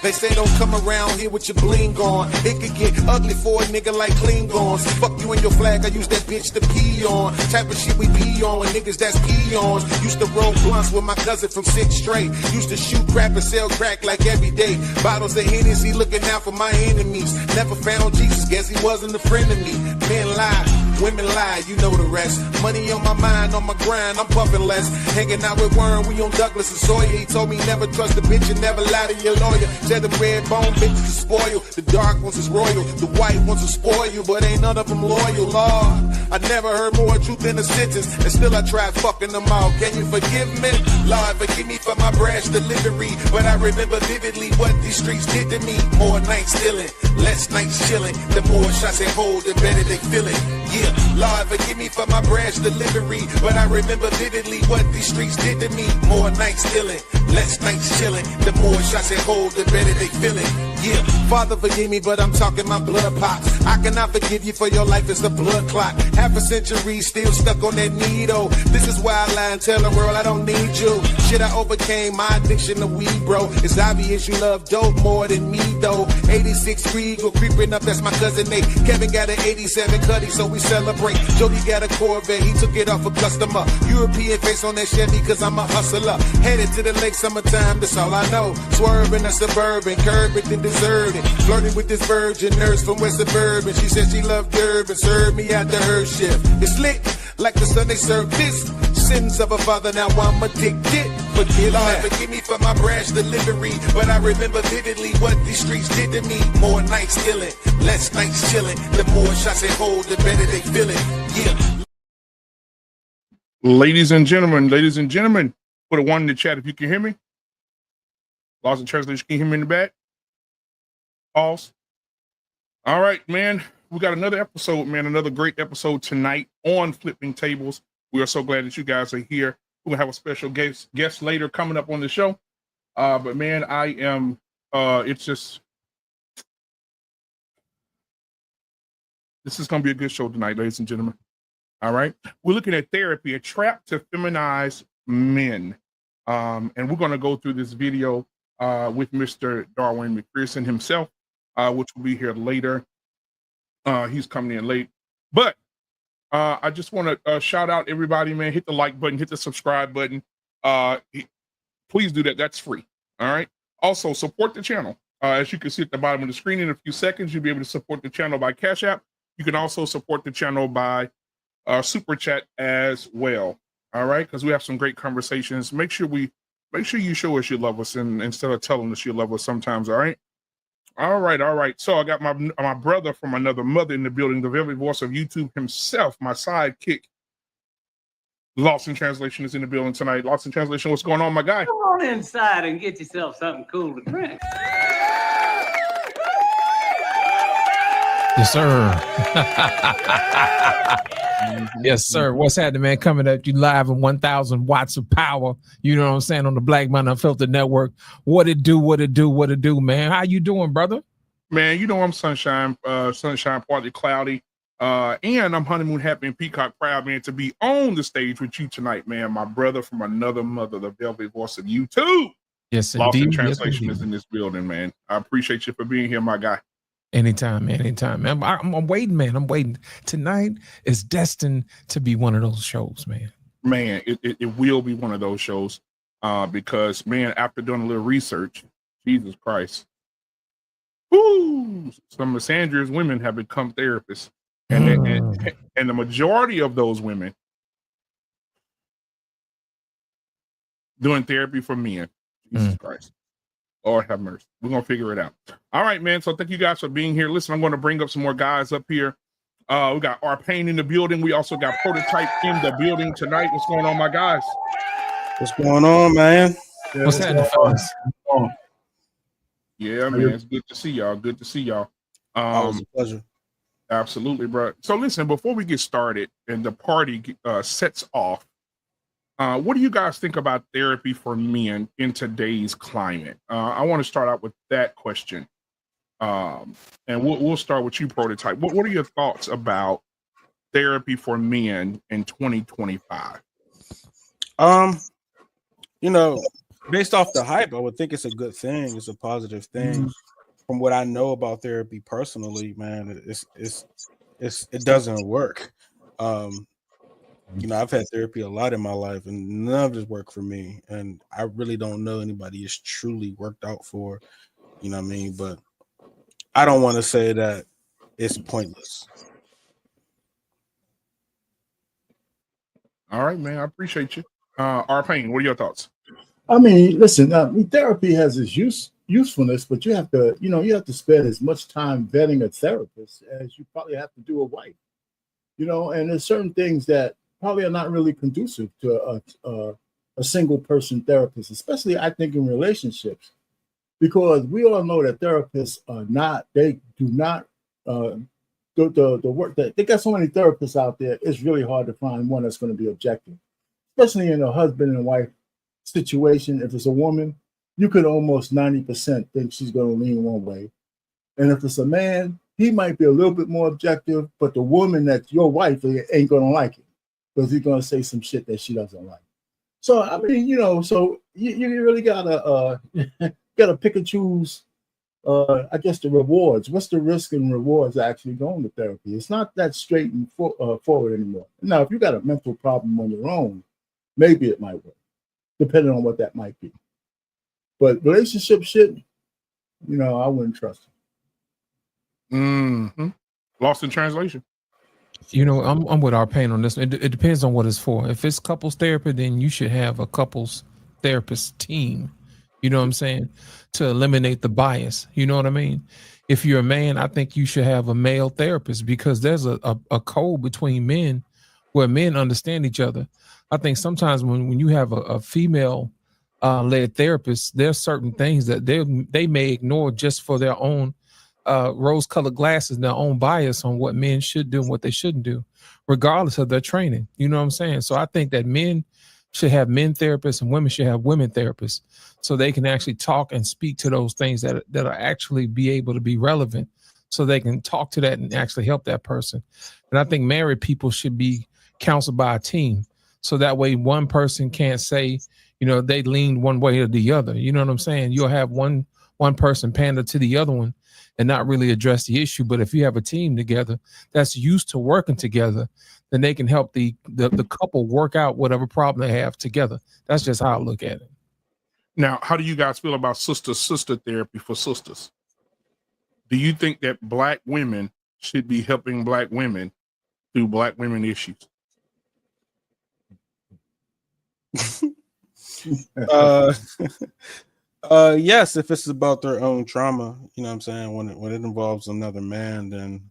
They say don't come around here with your bling on. It could get ugly for a nigga like Klingons. Fuck you and your flag, I use that bitch to pee on. Type of shit we pee on with niggas that's peons. Used to roll blunts with my cousin from 6th Straight. Used to shoot crap and sell crack like every day. Bottles of Hennessy looking out for my enemies. Never found Jesus, guess he wasn't a friend of me. Men lie, women lie, you know the rest. Money on my mind, on my grind, I'm puffing less. Hanging out with Warren, we on Douglas and Sawyer. He told me never trust a bitch and never lie to your lawyer. Said the red bone bitches is spoiled. The dark ones is royal. The white ones will spoil you, but ain't none of them loyal, Lord. I never heard more truth in a sentence, and still I tried fucking them all. Can you forgive me? Lord, forgive me for my brash delivery, but I remember vividly what these streets did to me. More nights stealing, less nights chilling. The more shots they hold, the better they feel it. Yeah, Lord, forgive me for my brash delivery, but I remember vividly what these streets did to me. More nights stealing, less nights chilling. The more shots they hold, the better they feel it. Yeah, Father, forgive me, but I'm talking my blood pops. I cannot forgive you for your life, it's a blood clot. Half a century still stuck on that needle. This is why I lie and tell the world I don't need you. Shit, I overcame my addiction to weed, bro. It's obvious you love dope more than me, though. 86 Regal creeping up, that's my cousin Nate. Kevin got an 87 Cuddy, so we celebrate. Jody got a Corvette, he took it off a customer. European face on that Chevy, cause I'm a hustler. Headed to the lake, summertime, that's all I know. Swerving a Suburban, curbing and deserting. Flirting with this virgin nurse from West Suburban. She said she loved Durban, served me after her shift. It's lit, like the Sunday service. Sins of a father, now I'm addicted. Forgive me for my brash delivery, but I remember vividly what these streets did to me. More nights stealing, less nights chilling. The more shots they hold, the better they feel it. Yeah. Ladies and gentlemen, put a 1 in the chat if you can hear me. Lost in translation, can you hear me in the back? Pause. All right, man. We got another episode, man. Another great episode tonight on Flipping Tables. We are so glad that you guys are here. We're gonna have a special guest later coming up on the show. But man, I am this is gonna be a good show tonight, ladies and gentlemen. All right. We're looking at therapy, a trap to feminize men. And we're gonna go through this video with Mr. Darwin McPherson himself, which will be here later. He's coming in late. But I just want to shout out everybody, man. Hit the like button, hit the subscribe button. Please do that. That's free. All right. Also, support the channel. As you can see at the bottom of the screen, in a few seconds, you'll be able to support the channel by Cash App. You can also support the channel by Super Chat as well. All right. Because we have some great conversations. Make sure you show us you love us, and instead of telling us you love us sometimes. All right. All right. So I got my brother from another mother in the building, the very voice of YouTube himself, my sidekick. Lost in Translation is in the building tonight. Lost in Translation, what's going on, my guy? Come on inside and get yourself something cool to drink. Yes, sir. Yes, sir. What's happening, man? Coming at you live in 1,000 watts of power. You know what I'm saying? On the Black Man Unfiltered Network. What it do, man? How you doing, brother? Man, you know I'm sunshine, partly cloudy. And I'm honeymoon happy and peacock proud, man, to be on the stage with you tonight, man. My brother from another mother, the velvet voice of YouTube. Yes, Lost in indeed. Translation Yes, is in this building, man. I appreciate you for being here, my guy. Anytime, man. I'm waiting, man. I'm waiting. Tonight is destined to be one of those shows, man. Man, it will be one of those shows. Because, man, after doing a little research, Jesus Christ, whoo, some of Sandra's women have become therapists. And the majority of those women doing therapy for men. Jesus Christ. Lord have mercy. We're going to figure it out. All right, man. So thank you guys for being here. Listen, I'm going to bring up some more guys up here. We got our Pain in the building. We also got Prototype in the building tonight. What's going on, my guys? What's going on, man? Yeah, what's happening, fellas? Yeah, man. It's good to see y'all. Good to see y'all. Always a pleasure. Absolutely, bro. So listen, before we get started and the party sets off, what do you guys think about therapy for men in today's climate? I want to start out with that question. And we'll start with you, Prototype. What are your thoughts about therapy for men in 2025? You know, based off the hype, I would think it's a good thing. It's a positive thing. From what I know about therapy personally, man, it doesn't work. I've had therapy a lot in my life, and none of it worked for me. And I really don't know anybody it's truly worked out for. You know what I mean? But I don't want to say that it's pointless. All right, man. I appreciate you. R-Pain, what are your thoughts? I mean, listen, therapy has its usefulness, but you have to spend as much time vetting a therapist as you probably have to do a wife. And there's certain things that probably are not really conducive to a single person therapist, especially I think in relationships, because we all know that therapists the work that they got so many therapists out there. It's really hard to find one that's going to be objective, especially in a husband and wife situation. If it's a woman, you could almost 90% think she's going to lean one way, and if it's a man, he might be a little bit more objective, but the woman that's your wife ain't going to like it because he's going to say some shit that she doesn't like. So I mean, so you really gotta pick and choose. I guess the rewards. What's the risk and rewards actually going to therapy? It's not that straight and forward anymore. Now, if you got a mental problem on your own, maybe it might work, depending on what that might be. But relationship shit, I wouldn't trust it. Mm-hmm. Lost in translation. I'm with R-Pain on this. It depends on what it's for. If it's couples therapy, then you should have a couples therapist team. You know what I'm saying? To eliminate the bias. You know what I mean? If you're a man, I think you should have a male therapist because there's a code between men where men understand each other. I think sometimes when you have a female led therapist, there's certain things that they may ignore just for their own rose-colored glasses and their own bias on what men should do and what they shouldn't do, regardless of their training. You know what I'm saying? So I think that men should have men therapists and women should have women therapists so they can actually talk and speak to those things that are actually be able to be relevant so they can talk to that and actually help that person. And I think married people should be counseled by a team. So that way one person can't say, they lean one way or the other. You know what I'm saying? You'll have one person pander to the other one and not really address the issue. But if you have a team together that's used to working together, then they can help the couple work out whatever problem they have together. That's just how I look at it. Now, how do you guys feel about sister therapy for sisters? Do you think that Black women should be helping Black women through Black women issues? Yes, if it's about their own trauma, you know what I'm saying? When it involves another man, then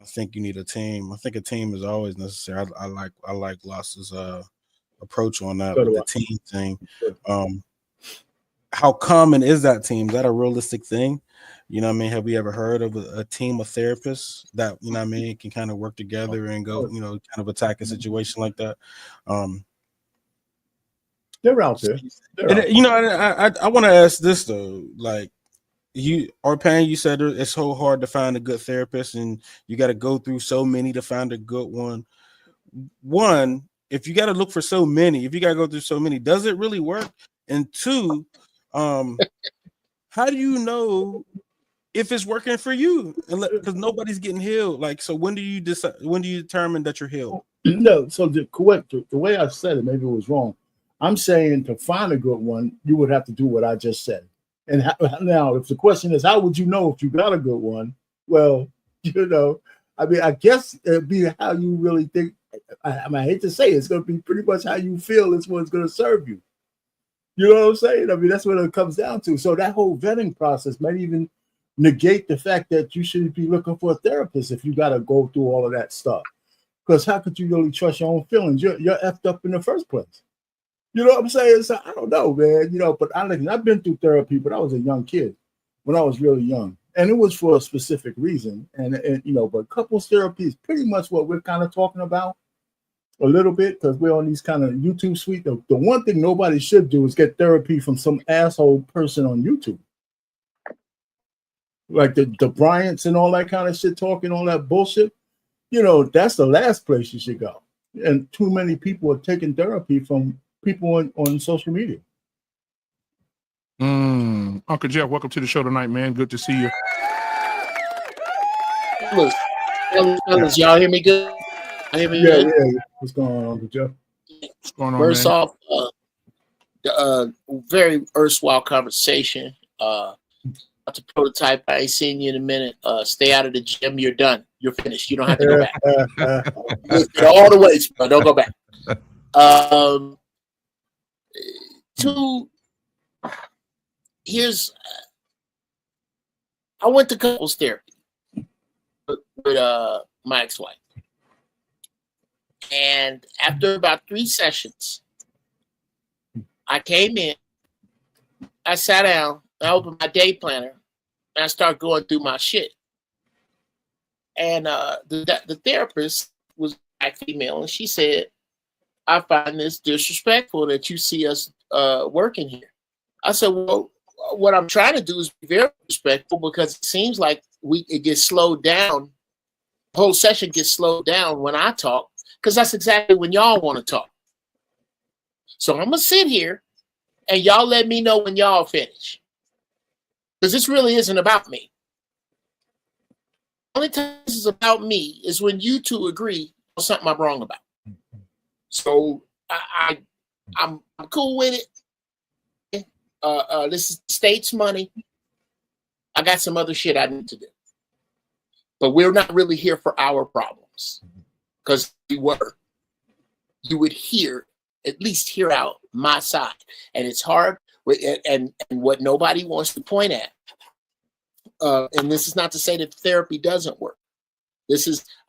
I think you need a team. I think a team is always necessary. I like Loss's approach on that with the team thing. How common is that team? Is that a realistic thing? You know what I mean? Have we ever heard of a team of therapists that, can kind of work together and go, kind of attack a situation like that? They're out there. I want to ask this though, like R-Pain, you said it's so hard to find a good therapist and you got to go through so many to find a good one. One, if you got to look for so many, if you got to go through so many, does it really work? And two, how do you know if it's working for you? Because nobody's getting healed. Like, so when do you decide? When do you determine that you're healed? No. So the way I said it, maybe it was wrong. I'm saying to find a good one, you would have to do what I just said. And now, if the question is, how would you know if you got a good one? Well, I guess it'd be how you really think. I hate to say it, it's going to be pretty much how you feel is what's going to serve you. You know what I'm saying? I mean, that's what it comes down to. So that whole vetting process might even negate the fact that you should be looking for a therapist if you got to go through all of that stuff. Because how could you really trust your own feelings? You're effed up in the first place. You know what I'm saying? So I don't know, man. But I've been through therapy, but I was a young kid when I was really young. And it was for a specific reason. And but couples therapy is pretty much what we're kind of talking about a little bit because we're on these kind of YouTube suite. The one thing nobody should do is get therapy from some asshole person on YouTube. Like the Bryants and all that kind of shit, talking all that bullshit. That's the last place you should go. And too many people are taking therapy from people on social media. Uncle Jeff, welcome to the show tonight, man. Good to see you. Fellas, y'all hear me good? Yeah. What's going on, Uncle Jeff? What's going on, First man? off, very erstwhile conversation. To prototype, I ain't seen you in a minute. Stay out of the gym. You're done. You're finished. You don't have to go back. Lift it all the weights, bro. Don't go back. I went to couples therapy with my ex-wife. And after about 3 sessions, I came in, I sat down, I opened my day planner, and I started going through my shit. And the therapist was black female, and she said, I find this disrespectful that you see us working here. I said, well, what I'm trying to do is be very respectful, because it seems like it gets slowed down. The whole session gets slowed down when I talk, because that's exactly when y'all want to talk. So I'm going to sit here and y'all let me know when y'all finish. Because this really isn't about me. The only time this is about me is when you two agree on something I'm wrong about. So I'm cool with it. This is the state's money. I got some other shit I need to do. But we're not really here for our problems. Because if we were, you would at least hear out my side. And it's hard, and what nobody wants to point at. And this is not to say that therapy doesn't work.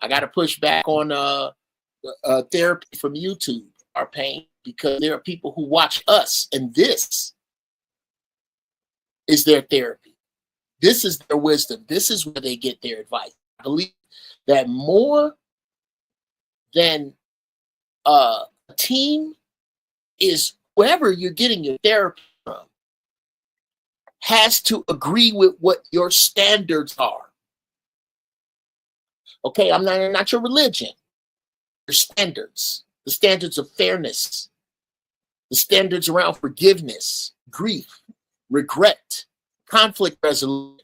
I got to push back on therapy from YouTube, our pain, because there are people who watch us, and this is their therapy. This is their wisdom. This is where they get their advice. I believe that more than a team is whoever you're getting your therapy from has to agree with what your standards are. Okay, I'm not your religion. Your standards, the standards of fairness, the standards around forgiveness, grief, regret, conflict resolution.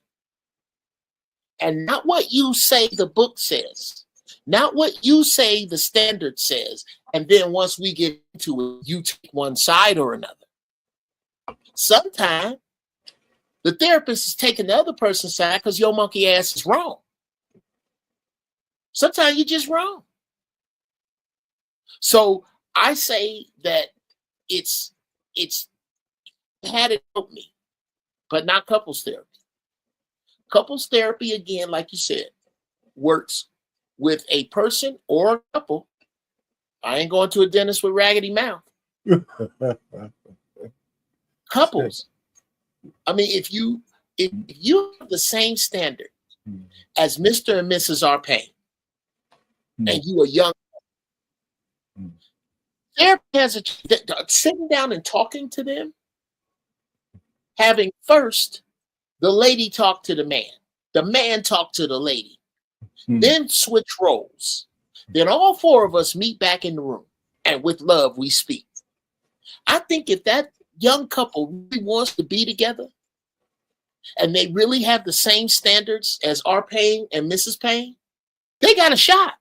And not what you say the book says, not what you say the standard says. And then once we get into it, you take one side or another. Sometimes the therapist is taking the other person's side because your monkey ass is wrong. Sometimes you're just wrong. So I say that it's had it help me, but not couples therapy. Couples therapy, again, like you said, works with a person or a couple. I ain't going to a dentist with raggedy mouth. Couples. I mean, if you have the same standard as Mr. and Mrs. Arpain, and you are young, therapy has sitting down and talking to them, having first the lady talk to the man talk to the lady, then switch roles. Then all four of us meet back in the room, and with love we speak. I think if that young couple really wants to be together, and they really have the same standards as Arpain and Mrs. Payne, they got a shot.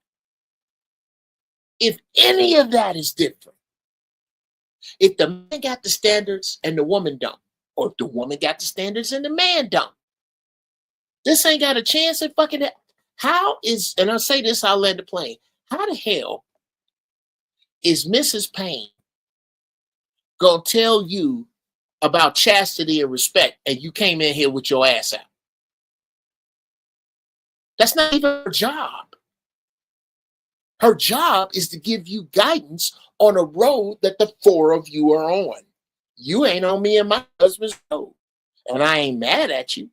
If any of that is different, if the man got the standards and the woman don't, or if the woman got the standards and the man don't, this ain't got a chance at fucking that. How is, and I'll say this, I'll land the plane. How the hell is Mrs. Payne gonna tell you about chastity and respect, and you came in here with your ass out? That's not even her job. Her job is to give you guidance on a road that the four of you are on. You ain't on me and my husband's road, and I ain't mad at you,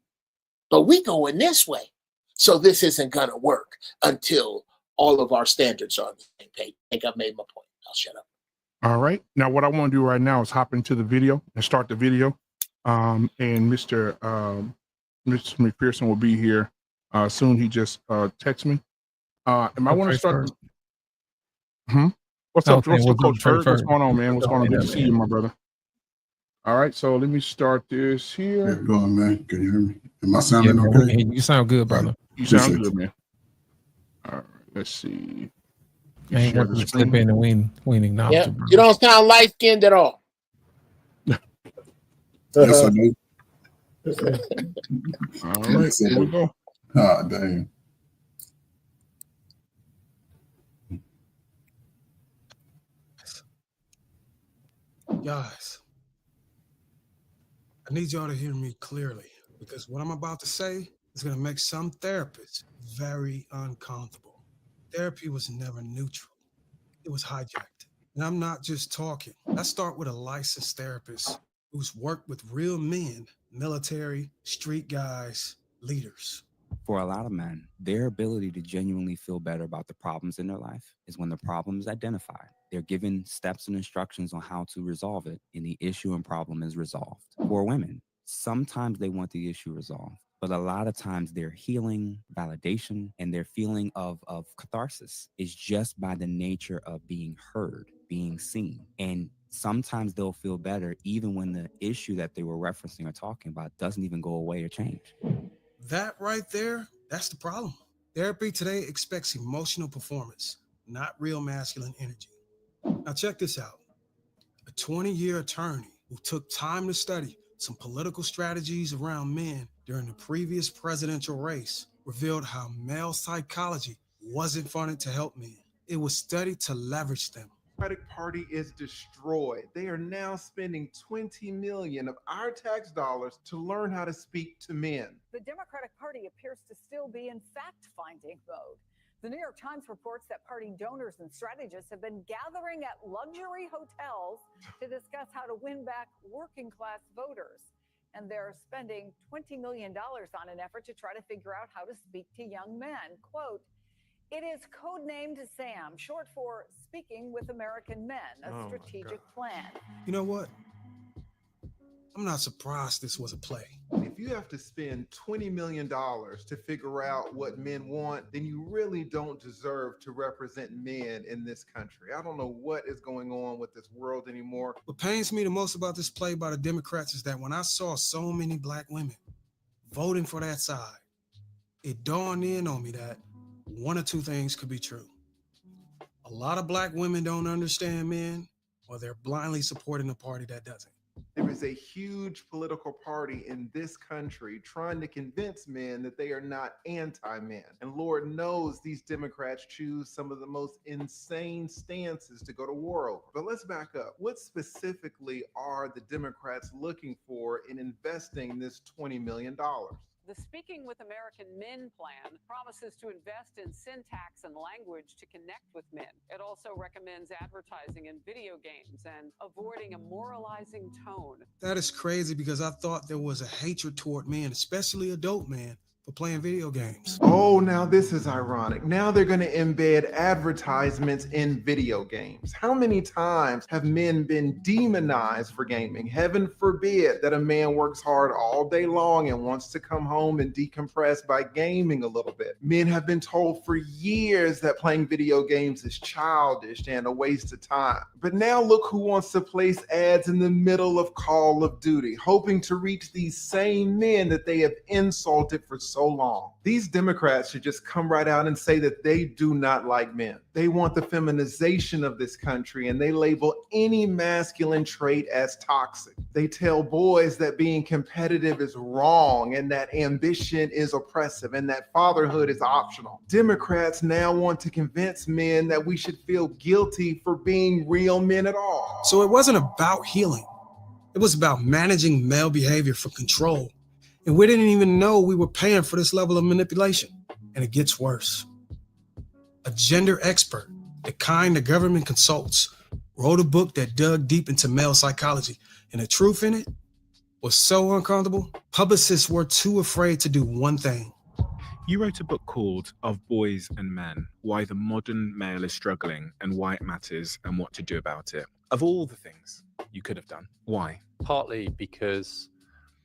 but we going this way. So this isn't gonna work until all of our standards are on the same page. I think I've made my point. I'll shut up. All right. Now, what I want to do right now is hop into the video and start the video. And Mr. McPherson will be here soon. He just texted me. And I want to start. What's up, Coach Bird? What's going on, man? What's going on? Good to see you, my brother. All right, so let me start this How here. you doing, man? Can you hear me? Am I Yeah, sounding man, okay? you sound good, brother. You sound Appreciate good, you. man. All right, let's see. I ain't Share want the you to slip screen. in and we ain't acknowledge Yeah, you, brother. you don't sound light skinned at all. Yes, I do. All right, Yes, I here we do. go. Ah, damn. Guys, I need y'all to hear me clearly because what I'm about to say is going to make some therapists very uncomfortable. Therapy was never neutral, it was hijacked. And I'm not just talking. Let's start with a licensed therapist who's worked with real men, military, street guys, leaders. For a lot of men, their ability to genuinely feel better about the problems in their life is when the problem is identified. They're given steps and instructions on how to resolve it, and the issue and problem is resolved. For women, sometimes they want the issue resolved, but a lot of times their healing, validation, and their feeling of catharsis is just by the nature of being heard, being seen. And sometimes they'll feel better even when the issue that they were referencing or talking about doesn't even go away or change. That right there, that's the problem. Therapy today expects emotional performance, not real masculine energy. Now, check this out. A 20-year attorney who took time to study some political strategies around men during the previous presidential race revealed how male psychology wasn't funded to help men. It was studied to leverage them. Democratic Party is destroyed. They are now spending $20 million of our tax dollars to learn how to speak to men. The Democratic Party appears to still be in fact-finding mode. The New York Times reports that party donors and strategists have been gathering at luxury hotels to discuss how to win back working-class voters. And they're spending $20 million on an effort to try to figure out how to speak to young men. Quote, "It is codenamed SAM, short for Speaking with American Men, a strategic plan." You know what? I'm not surprised this was a play. If you have to spend $20 million to figure out what men want, then you really don't deserve to represent men in this country. I don't know what is going on with this world anymore. What pains me the most about this play by the Democrats is that when I saw so many black women voting for that side, it dawned in on me that one or two things could be true. A lot of black women don't understand men, or they're blindly supporting a party that doesn't. There is a huge political party in this country trying to convince men that they are not anti-men. And Lord knows these Democrats choose some of the most insane stances to go to war over. But let's back up. What specifically are the Democrats looking for in investing this $20 million? The Speaking with American Men plan promises to invest in syntax and language to connect with men. It also recommends advertising in video games and avoiding a moralizing tone. That is crazy because I thought there was a hatred toward men, especially adult men, for playing video games. Oh, now this is ironic. Now they're going to embed advertisements in video games. How many times have men been demonized for gaming? Heaven forbid that a man works hard all day long and wants to come home and decompress by gaming a little bit. Men have been told for years that playing video games is childish and a waste of time. But now look who wants to place ads in the middle of Call of Duty, hoping to reach these same men that they have insulted for so long. These Democrats should just come right out and say that they do not like men. They want the feminization of this country, and they label any masculine trait as toxic. They tell boys that being competitive is wrong and that ambition is oppressive and that fatherhood is optional. Democrats now want to convince men that we should feel guilty for being real men at all. So it wasn't about healing. It was about managing male behavior for control. And we didn't even know we were paying for this level of manipulation. And it gets worse. A gender expert, the kind the government consults, wrote a book that dug deep into male psychology. And the truth in it was so uncomfortable, publicists were too afraid to do one thing. You wrote a book called Of Boys and Men, Why the Modern Male is Struggling and Why It Matters and What to Do About It. Of all the things you could have done, why? Partly because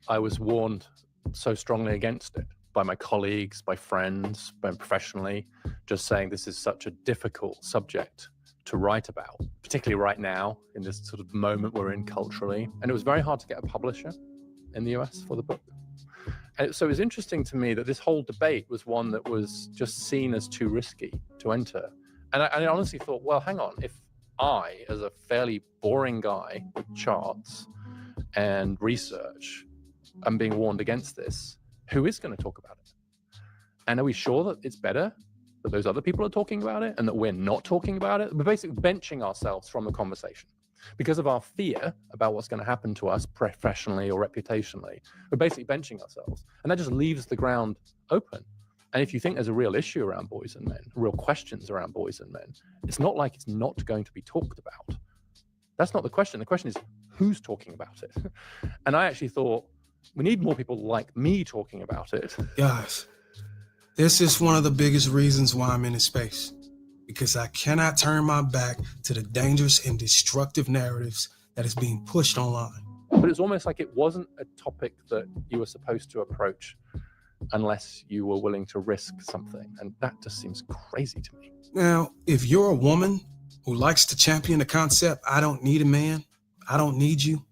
I was warned so strongly against it by my colleagues, by friends, by professionally, just saying this is such a difficult subject to write about, particularly right now in this sort of moment we're in culturally. And it was very hard to get a publisher in the US for the book. And so it was interesting to me that this whole debate was one that was just seen as too risky to enter. And I honestly thought, well, hang on, if I, as a fairly boring guy with charts and research, am being warned against this, who is going to talk about it? And are we sure that it's better that those other people are talking about it and that we're not talking about it? We're basically benching ourselves from the conversation because of our fear about what's going to happen to us professionally or reputationally. We're basically benching ourselves, and that just leaves the ground open. And if you think there's a real issue around boys and men, real questions around boys and men, it's not like it's not going to be talked about. That's not the question. The question is, who's talking about it? And I actually thought, we need more people like me talking about it. Guys, this is one of the biggest reasons why I'm in this space, because I cannot turn my back to the dangerous and destructive narratives that is being pushed online. But it's almost like it wasn't a topic that you were supposed to approach unless you were willing to risk something. And that just seems crazy to me. Now, if you're a woman who likes to champion the concept, I don't need a man, I don't need you,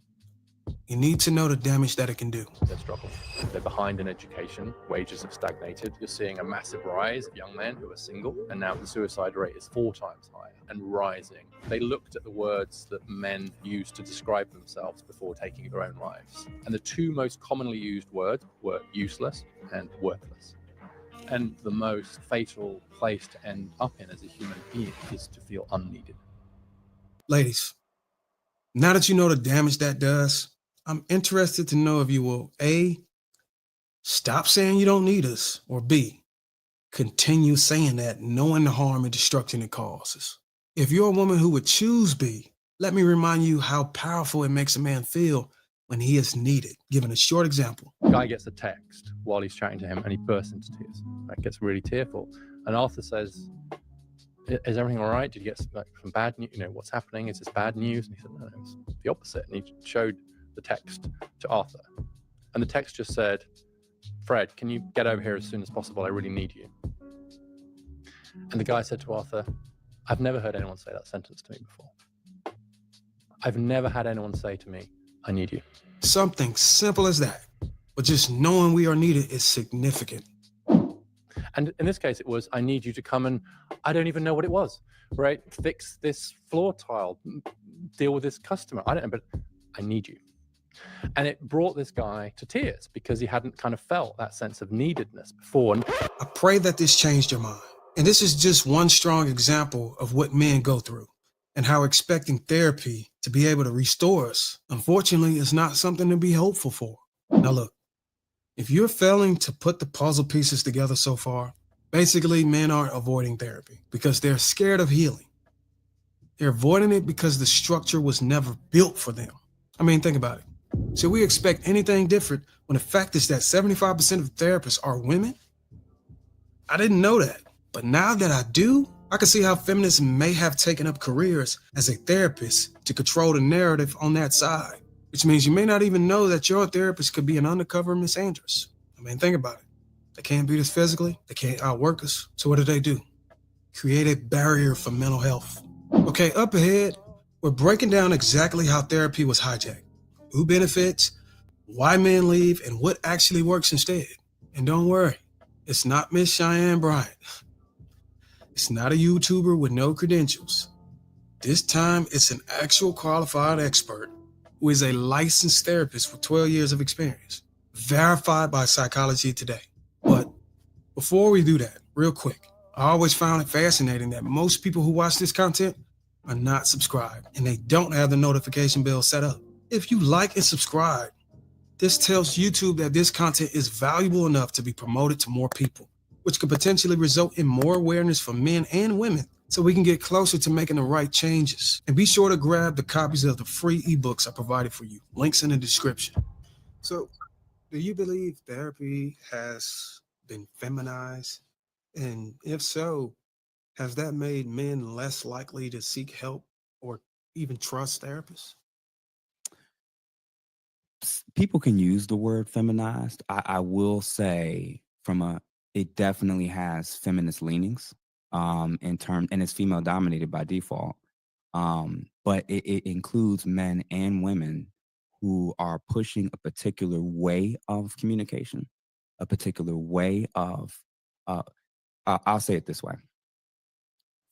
you need to know the damage that it can do. They're struggling. They're behind in education. Wages have stagnated. You're seeing a massive rise of young men who are single, and now the suicide rate is 4 times higher and rising. They looked at the words that men used to describe themselves before taking their own lives. And the 2 most commonly used words were useless and worthless. And the most fatal place to end up in as a human being is to feel unneeded. Ladies, now that you know the damage that does, I'm interested to know if you will A, stop saying you don't need us, or B, continue saying that knowing the harm and destruction it causes. If you're a woman who would choose B, let me remind you how powerful it makes a man feel when he is needed. Given a short example. The guy gets a text while he's chatting to him and he bursts into tears. That gets really tearful. And Arthur says, is everything all right? Did you get some bad news? You know, what's happening? Is this bad news? And he said, no, it's the opposite. And he showed the text to Arthur. And the text just said, Fred, can you get over here as soon as possible? I really need you. And the guy said to Arthur, I've never heard anyone say that sentence to me before. I've never had anyone say to me, I need you. Something simple as that. But just knowing we are needed is significant. And in this case, it was, I need you to come and, I don't even know what it was, right? Fix this floor tile, deal with this customer. I don't know, but I need you. And it brought this guy to tears because he hadn't kind of felt that sense of neededness before. I pray that this changed your mind. And this is just one strong example of what men go through and how expecting therapy to be able to restore us, unfortunately, is not something to be hopeful for. Now look, if you're failing to put the puzzle pieces together so far, basically men are avoiding therapy because they're scared of healing. They're avoiding it because the structure was never built for them. I mean, think about it. Should we expect anything different when the fact is that 75% of therapists are women? I didn't know that, but now that I do, I can see how feminists may have taken up careers as a therapist to control the narrative on that side, which means you may not even know that your therapist could be an undercover misandrist. I mean, think about it. They can't beat us physically, they can't outwork us, so what do? Create a barrier for mental health. Okay, up ahead, we're breaking down exactly how therapy was hijacked, who benefits, why men leave, and what actually works instead. And don't worry, it's not Miss Cheyenne Bryant. It's not a YouTuber with no credentials. This time, it's an actual qualified expert who is a licensed therapist with 12 years of experience, verified by Psychology Today. But before we do that, real quick, I always found it fascinating that most people who watch this content are not subscribed and they don't have the notification bell set up. If you like and subscribe, this tells YouTube that this content is valuable enough to be promoted to more people, which could potentially result in more awareness for men and women so we can get closer to making the right changes. And be sure to grab the copies of the free ebooks I provided for you. Links in the description. So, do you believe therapy has been feminized? And if so, has that made men less likely to seek help or even trust therapists? People can use the word feminized. I will say it definitely has feminist leanings and it's female dominated by default. But it includes men and women who are pushing a particular way of communication, a particular way of, I'll say it this way.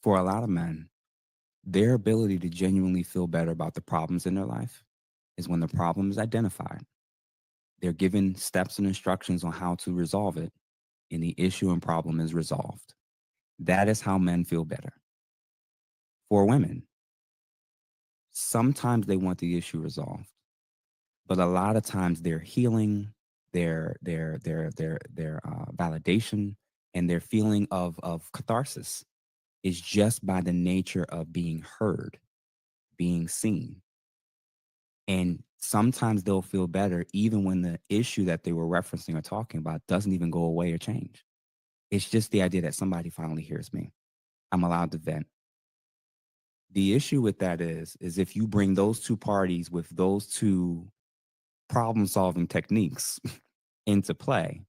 For a lot of men, their ability to genuinely feel better about the problems in their life is when the problem is identified. They're given steps and instructions on how to resolve it, and the issue and problem is resolved. That is how men feel better. For women, sometimes they want the issue resolved, but a lot of times their healing, their validation, and their feeling of catharsis is just by the nature of being heard, being seen. And sometimes they'll feel better even when the issue that they were referencing or talking about doesn't even go away or change. It's just the idea that somebody finally hears me. I'm allowed to vent. The issue with that is if you bring those two parties with those two problem-solving techniques into play,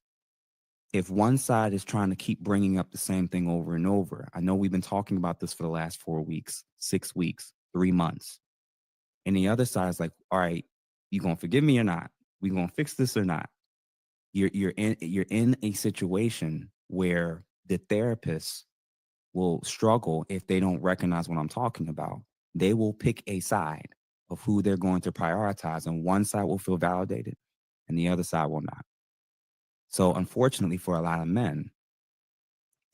if one side is trying to keep bringing up the same thing over and over, I know we've been talking about this for the last 4 weeks, 6 weeks, 3 months. And the other side is like, all right, you gonna forgive me or not? We gonna fix this or not? You're in a situation where the therapist will struggle if they don't recognize what I'm talking about. They will pick a side of who they're going to prioritize, and one side will feel validated and the other side will not. So unfortunately for a lot of men,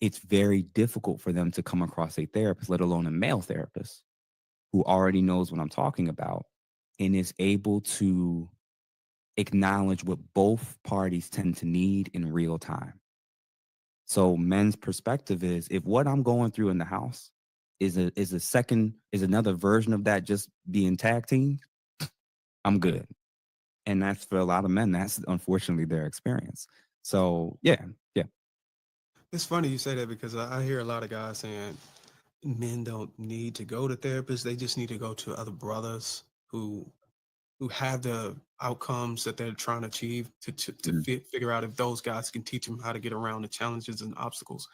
it's very difficult for them to come across a therapist, let alone a male therapist, who already knows what I'm talking about and is able to acknowledge what both parties tend to need in real time. So men's perspective is, if what I'm going through in the house is another version of that just being tag team, I'm good. And that's, for a lot of men, that's unfortunately their experience. So yeah. It's funny you say that, because I hear a lot of guys saying men don't need to go to therapists. They just need to go to other brothers who have the outcomes that they're trying to achieve to figure out if those guys can teach them how to get around the challenges and obstacles.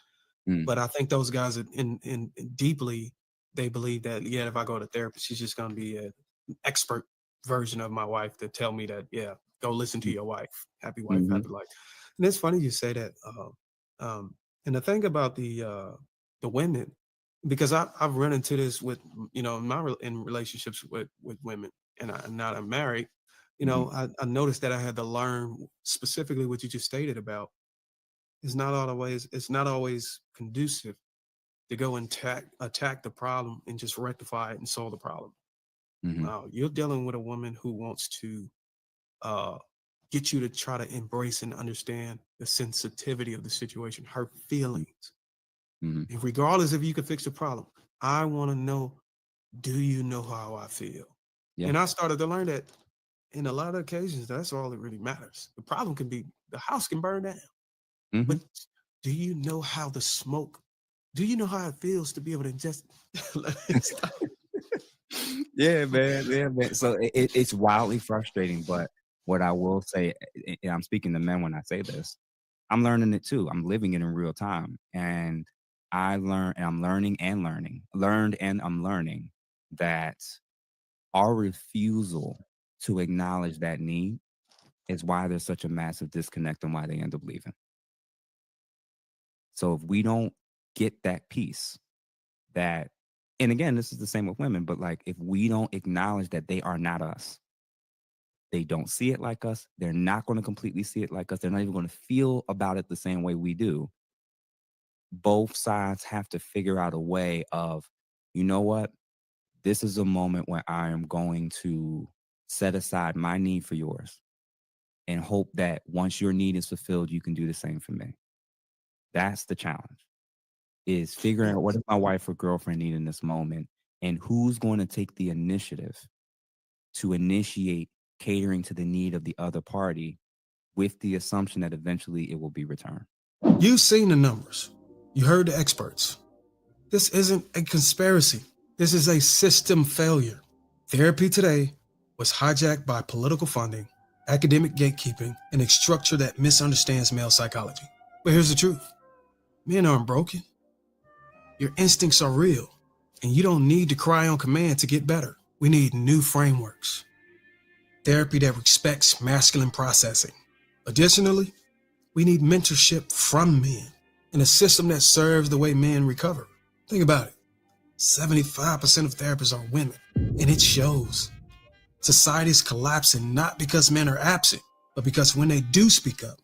But I think those guys in deeply, they believe that, yeah, if I go to therapist, she's just going to be an expert version of my wife to tell me that, yeah, go listen to your wife. Happy wife, happy life. And it's funny you say that. And the thing about the women, because I've run into this with, in relationships with women, and now that I'm married, I noticed that I had to learn specifically what you just stated about. It's not always conducive to go and attack the problem and just rectify it and solve the problem. You're dealing with a woman who wants to get you to try to embrace and understand the sensitivity of the situation, her feelings. And regardless if you can fix the problem, I want to know, do you know how I feel? Yeah. And I started to learn that in a lot of occasions, that's all that really matters. The problem can be, the house can burn down. But do you know how the smoke, do you know how it feels to be able to just Yeah, man. So it's wildly frustrating, but what I will say, and I'm speaking to men when I say this, I'm learning it too. I'm living it in real time. And I'm learning that our refusal to acknowledge that need is why there's such a massive disconnect and why they end up leaving. So if we don't get that piece, that, and again, this is the same with women, but like, if we don't acknowledge that they are not us, they don't see it like us, they're not going to completely see it like us, they're not even going to feel about it the same way we do. Both sides have to figure out a way of, you know what, this is a moment where I am going to set aside my need for yours and hope that once your need is fulfilled, you can do the same for me. That's the challenge, is figuring out, what does my wife or girlfriend need in this moment, and who's going to take the initiative to initiate catering to the need of the other party, with the assumption that eventually it will be returned. You've seen the numbers. You heard the experts. This isn't a conspiracy. This is a system failure. Therapy today was hijacked by political funding, academic gatekeeping, and a structure that misunderstands male psychology. But here's the truth. Men aren't broken. Your instincts are real. And you don't need to cry on command to get better. We need new frameworks. Therapy that respects masculine processing. Additionally, we need mentorship from men in a system that serves the way men recover. Think about it. 75% of therapists are women, and it shows. Society is collapsing not because men are absent, but because when they do speak up,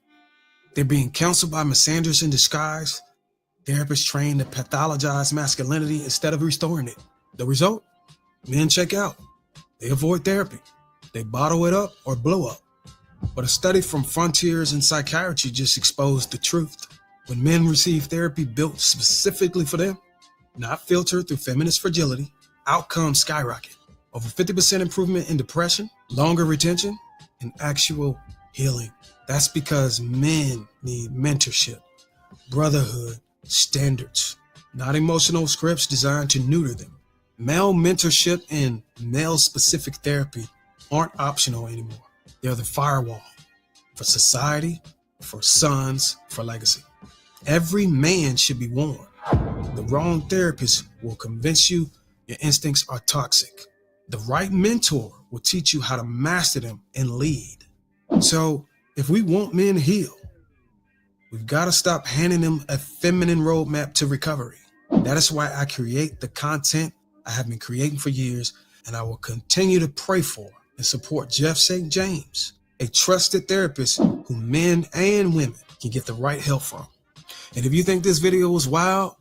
they're being counseled by misanders in disguise. Therapists trained to pathologize masculinity instead of restoring it. The result? Men check out. They avoid therapy. They bottle it up or blow up. But a study from Frontiers in Psychiatry just exposed the truth. When men receive therapy built specifically for them, not filtered through feminist fragility, outcomes skyrocket. Over 50% improvement in depression, longer retention, and actual healing. That's because men need mentorship, brotherhood, standards, not emotional scripts designed to neuter them. Male mentorship and male-specific therapy aren't optional anymore. They're the firewall for society, for sons, for legacy. Every man should be warned. The wrong therapist will convince you your instincts are toxic. The right mentor will teach you how to master them and lead. So if we want men to heal, we've got to stop handing them a feminine roadmap to recovery. That is why I create the content I have been creating for years, and I will continue to pray for and support Jeff St. James, a trusted therapist who men and women can get the right help from. And if you think this video was wild,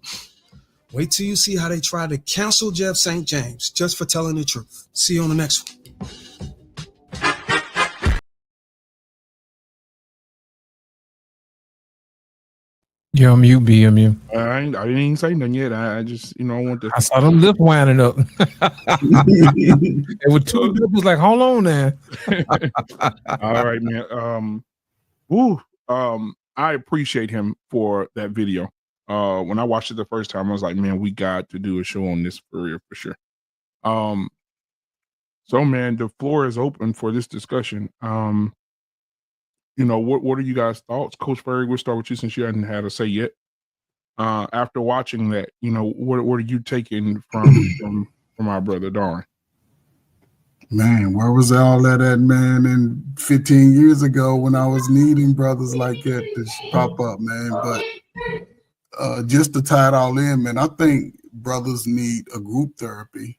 wait till you see how they try to cancel Jeff St. James just for telling the truth. See you on the next one. You're on mute, BMU. I didn't even say nothing yet. I just, I want to. I saw them lips winding up. It was two was like, hold on now. All right, man. I appreciate him for that video. When I watched it the first time, I was like, man, we got to do a show on this for real, for sure. So man, the floor is open for this discussion. What are you guys' thoughts? Coach Ferry, we'll start with you since you hadn't had a say yet. After watching that, what are you taking from our brother Darn? Man, where was all that at, man? And 15 years ago when I was needing brothers like that to pop up, man. But just to tie it all in, man, I think brothers need a group therapy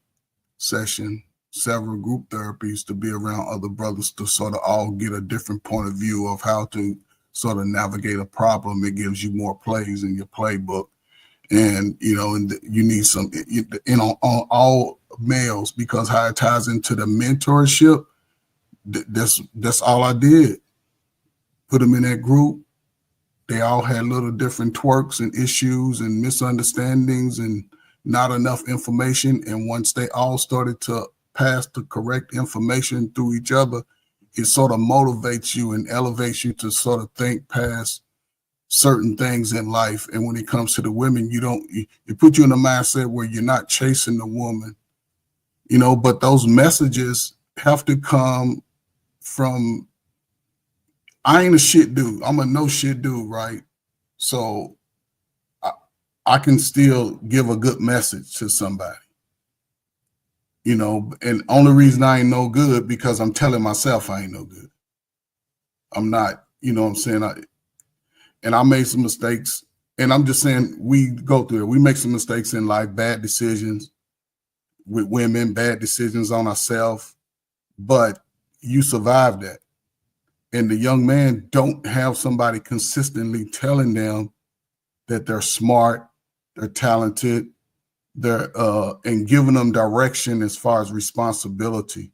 session, several group therapies to be around other brothers to sort of all get a different point of view of how to sort of navigate a problem. It gives you more plays in your playbook. And, and you need some, on all males, because how it ties into the mentorship, that's all I did. Put them in that group. They all had little different twerks and issues and misunderstandings and not enough information. And once they all started to pass the correct information through each other, it sort of motivates you and elevates you to sort of think past certain things in life. And when it comes to the women, it puts you in a mindset where you're not chasing the woman, but those messages have to come from, I ain't a shit dude. I'm a no shit dude, right? So I can still give a good message to somebody, and only reason I ain't no good because I'm telling myself I ain't no good. I'm not, what I'm saying? And I made some mistakes, and I'm just saying we go through it. We make some mistakes in life, bad decisions with women, bad decisions on ourselves, but you survive that. And the young man don't have somebody consistently telling them that they're smart, they're talented, and giving them direction as far as responsibility.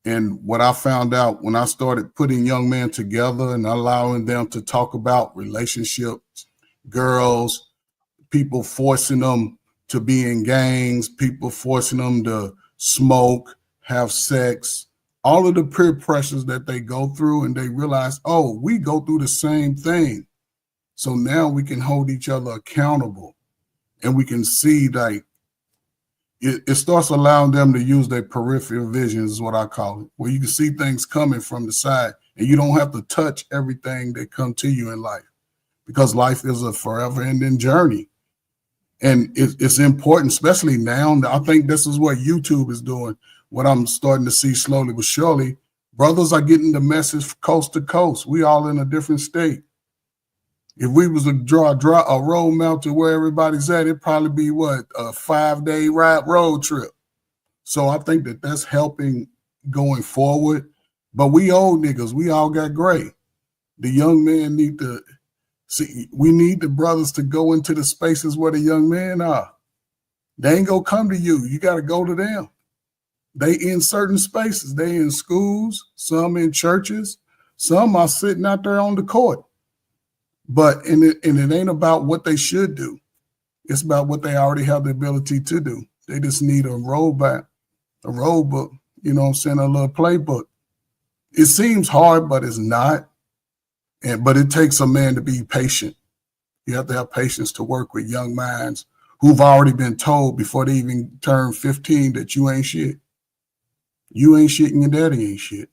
And what I found out when I started putting young men together and allowing them to talk about relationships, girls, people forcing them to be in gangs, people forcing them to smoke, have sex, all of the peer pressures that they go through, and they realize, oh, we go through the same thing. So now we can hold each other accountable, and we can see like, it starts allowing them to use their peripheral vision, is what I call it, where you can see things coming from the side and you don't have to touch everything that come to you in life, because life is a forever ending journey. And it's important, especially now. I think this is what YouTube is doing. What I'm starting to see slowly but surely, brothers are getting the message coast to coast. We all in a different state. If we was to draw a road map to where everybody's at, it'd probably be what, a 5-day road trip. So I think that that's helping going forward. But we old niggas, we all got gray. The young men need to see. We need the brothers to go into the spaces where the young men are. They ain't gonna come to you. You got to go to them. They in certain spaces. They in schools. Some in churches. Some are sitting out there on the court. But it ain't about what they should do. It's about what they already have the ability to do. They just need a roadmap, a road book. You know what I'm saying? A little playbook. It seems hard, but it's not. But it takes a man to be patient. You have to have patience to work with young minds who've already been told before they even turn 15 that you ain't shit. You ain't shit and your daddy ain't shit.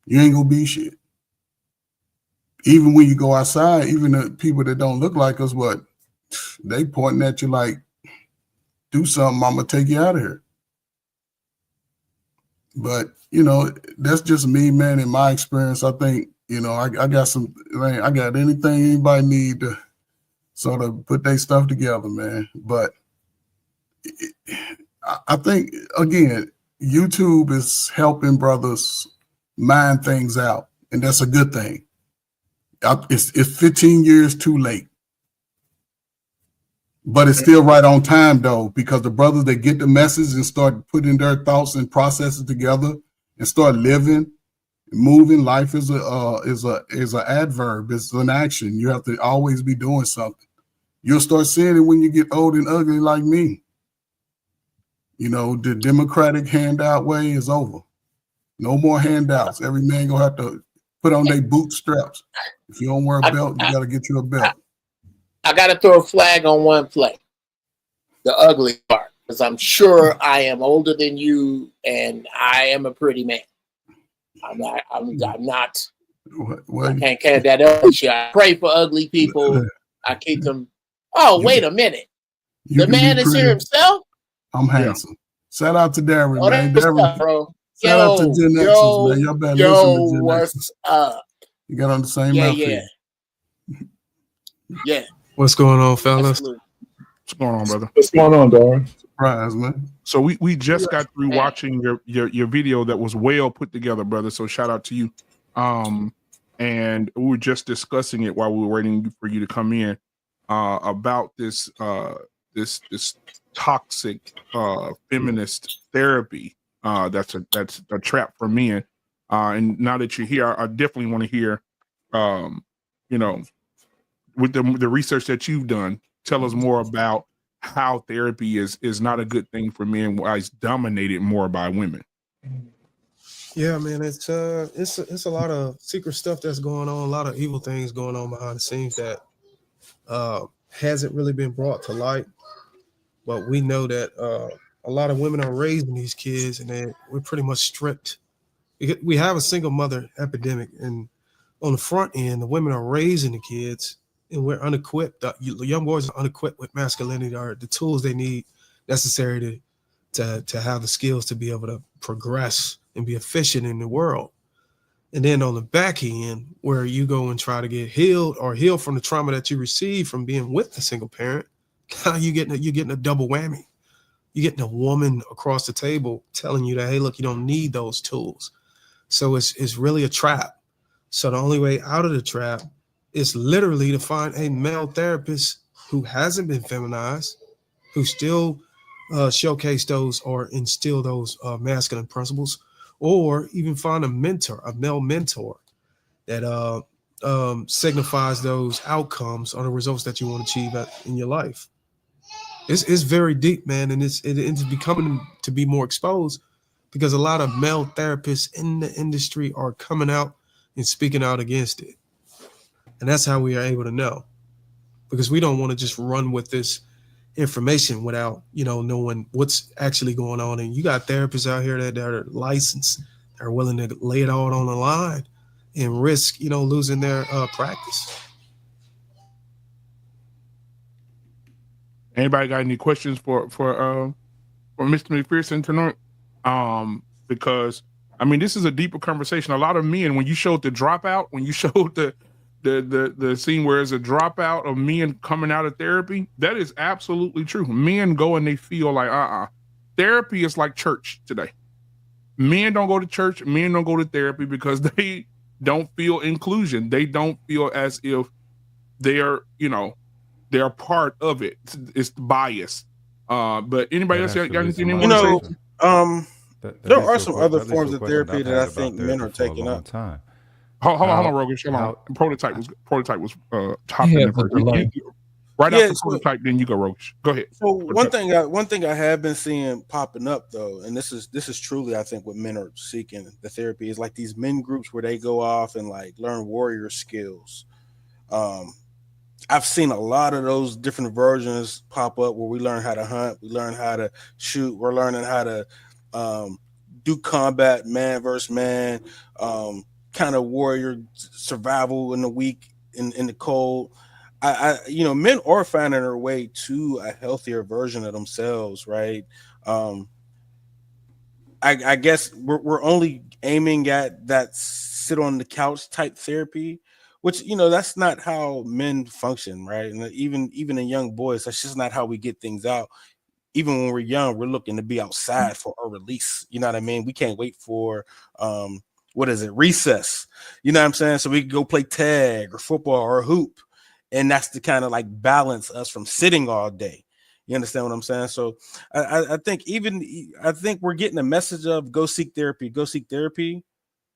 You ain't gonna be shit. Even when you go outside, even the people that don't look like us, what they pointing at you like, do something, I'm gonna take you out of here. But you know, that's just me, man. In my experience, I think, you know, I got anything anybody need to sort of put their stuff together, man. But I think, again, YouTube is helping brothers mind things out, and that's a good thing. It's 15 years too late. But it's still right on time, though, because the brothers that get the message and start putting their thoughts and processes together and start living, moving, life is a adverb. It's an action. You have to always be doing something. You'll start seeing it when you get old and ugly like me. You know, the Democratic handout way is over. No more handouts. Every man gonna have to put on their bootstraps. If you don't wear a belt, you gotta get you a belt. I got to throw a flag on one play, the ugly part, because I'm sure I am older than you, and I am a pretty man. I'm not. I can't carry that ugly shit. I pray for ugly people. I keep them. Oh, wait a minute. The man is here himself. I'm handsome. Shout out to Darren, Oh, man. that's Darren, up, bro. shout out to Gen Xers, man. Y'all better listen to Gen what's up? You got on the same outfit. Yeah. What's going on, fellas? What's going on, brother? What's going on, Darren? Surprise, man. So we just got through watching your video that was well put together, brother. So shout out to you. And we were just discussing it while we were waiting for you to come in about this this toxic feminist therapy that's a trap for men. And now that you're here, I definitely want to hear, you know, with the research that you've done, tell us more about how therapy is not a good thing for men, why it's dominated more by women. Yeah, man, it's a lot of secret stuff that's going on, a lot of evil things going on behind the scenes that hasn't really been brought to light. But we know that a lot of women are raising these kids, and we're pretty much stripped. We have a single mother epidemic, and on the front end, the women are raising the kids, and we're unequipped. The young boys are unequipped with masculinity or the tools they need necessary to have the skills to be able to progress and be efficient in the world. And then on the back end, where you go and try to get healed or heal from the trauma that you received from being with a single parent, now you're getting a double whammy. You're getting a woman across the table telling you that, hey, look, you don't need those tools. So it's really a trap. So the only way out of the trap is literally to find a male therapist who hasn't been feminized, who still showcase those or instill those masculine principles, or even find a mentor, a male mentor that signifies those outcomes or the results that you want to achieve in your life. It's very deep, man, and it's becoming to be more exposed because a lot of male therapists in the industry are coming out and speaking out against it. And that's how we are able to know, because we don't want to just run with this information without, knowing what's actually going on. And you got therapists out here that are licensed, that are willing to lay it all on the line and risk, losing their practice. Anybody got any questions for Mr. McPherson tonight? Because I mean, this is a deeper conversation. A lot of men, when you showed the dropout, when you showed the scene where it's a dropout of men coming out of therapy, that is absolutely true. Men go and they feel like therapy is like church today. Men don't go to church, men don't go to therapy because they don't feel inclusion. They don't feel as if they're part of it. It's bias. But anybody else got anything they want to say? There are some other forms of therapy that I think men are taking up. Hold on, Rogish. Hold on. Prototype was hopping in first. Right after Prototype, then you go, Rogish. Go ahead. So one thing I have been seeing popping up though, and this is truly I think what men are seeking the therapy is like these men groups where they go off and like learn warrior skills. I've seen a lot of those different versions pop up where we learn how to hunt, we learn how to shoot, we're learning how to do combat, man versus man, kind of warrior survival in the weak, in the cold. I men are finding their way to a healthier version of themselves, right? I guess we're only aiming at that sit on the couch type therapy, which that's not how men function, right? And even in young boys, that's just not how we get things out. Even when we're young, we're looking to be outside for a release. You know what I mean? We can't wait for recess. You know what I'm saying? So we can go play tag or football or hoop. And that's to kind of like balance us from sitting all day. You understand what I'm saying? So I think we're getting a message of go seek therapy,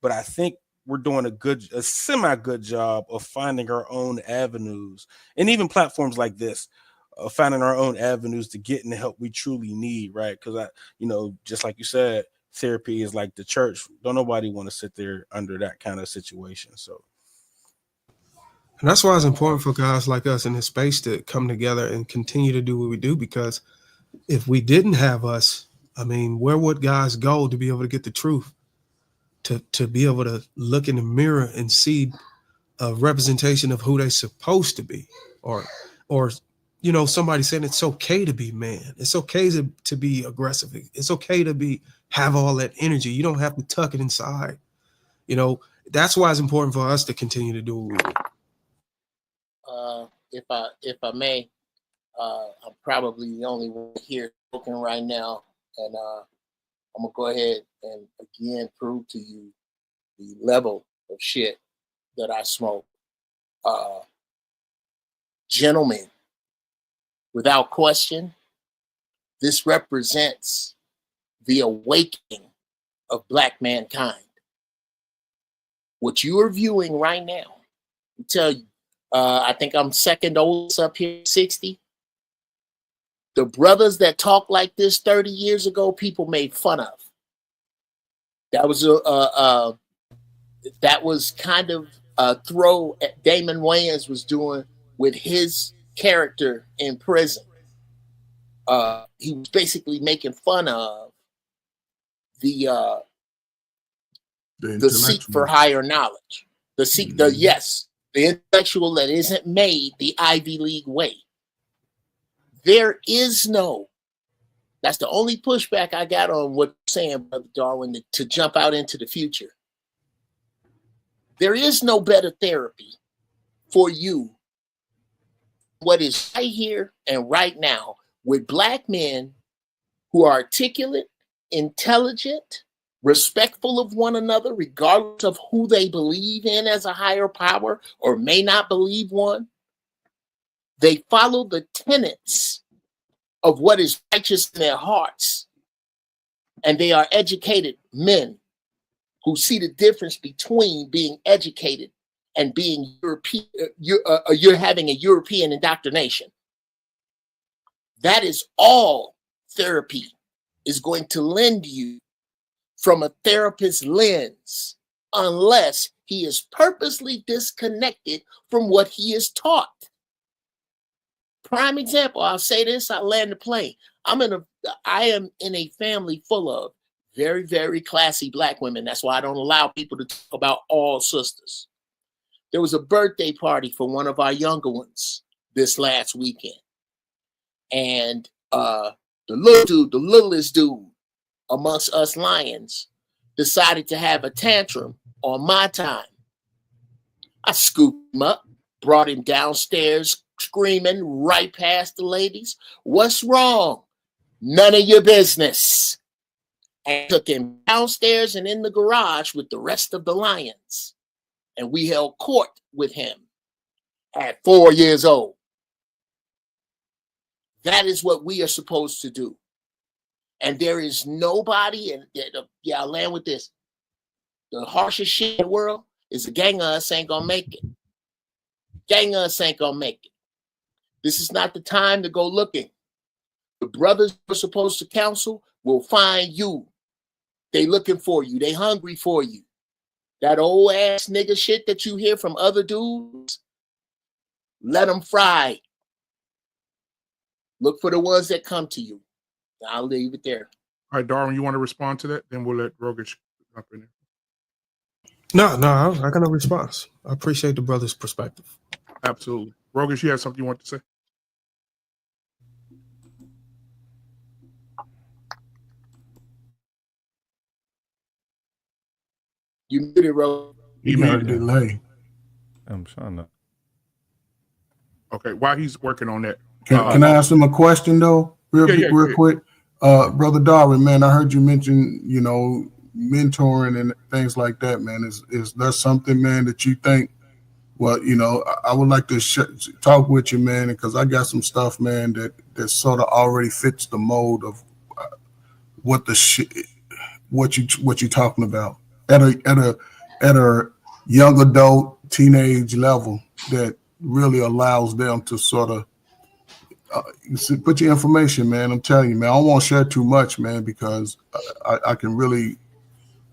but I think we're doing a semi-good job of finding our own avenues, and even platforms like this, finding our own avenues to get in the help we truly need, right? Because just like you said, therapy is like the church. Don't nobody want to sit there under that kind of situation. So. And that's why it's important for guys like us in this space to come together and continue to do what we do, because if we didn't have us, I mean, where would guys go to be able to get the truth, to be able to look in the mirror and see a representation of who they're supposed to be, or somebody saying it's okay to be man. It's okay to be aggressive. It's okay to have all that energy. You don't have to tuck it inside. That's why it's important for us to continue to do what we do. If I may, I'm probably the only one here spoken right now, and I'm gonna go ahead and again prove to you the level of shit that I smoke. Gentlemen, without question, this represents the awakening of Black mankind. What you are viewing right now, I tell you, I think I'm second oldest up here, 60. The brothers that talk like this 30 years ago, people made fun of. That was kind of a throw at Damon Wayans was doing with his character in prison. He was basically making fun of the seek for higher knowledge, the intellectual that isn't made the Ivy League way. That's the only pushback I got on what you're saying, Brother Darwin, to jump out into the future. There is no better therapy for you. What is right here and right now with Black men who are articulate, intelligent, respectful of one another, regardless of who they believe in as a higher power or may not believe one. They follow the tenets of what is righteous in their hearts. And they are educated men who see the difference between being educated and being European. You're having a European indoctrination. That is all therapy is going to lend you from a therapist's lens, unless he is purposely disconnected from what he is taught. Prime example, I'll say this, I land the plane. I am in a family full of very, very classy Black women. That's why I don't allow people to talk about all sisters. There was a birthday party for one of our younger ones this last weekend. And the littlest dude amongst us lions, decided to have a tantrum on my time. I scooped him up, brought him downstairs screaming right past the ladies. What's wrong? None of your business. And took him downstairs and in the garage with the rest of the lions. And we held court with him at 4 years old. That is what we are supposed to do. And there is nobody, and yeah, I'll land with this. The harshest shit in the world is a gang of us ain't gonna make it. Gang of us ain't gonna make it. This is not the time to go looking. The brothers who are supposed to counsel will find you. They looking for you. They hungry for you. That old ass nigga shit that you hear from other dudes, let them fry. Look for the ones that come to you. I'll leave it there. All right, Darwin, you want to respond to that? Then we'll let Rogish jump in there. No, I got no response. I appreciate the brother's perspective. Absolutely. Rogish, you have something you want to say? You muted, Ro. You got a delay. I'm trying to. Okay, while he's working on that. Can I ask him a question though? Real quick. Brother Darwin, man, I heard you mention, mentoring and things like that, man. Is there something, man, that you think, well, I would like to talk with you, man, because I got some stuff, man, that sort of already fits the mold of what you're talking about at a young adult, teenage level that really allows them to sort of put your information, man. I'm telling you, man, I don't want to share too much, man, because I can really,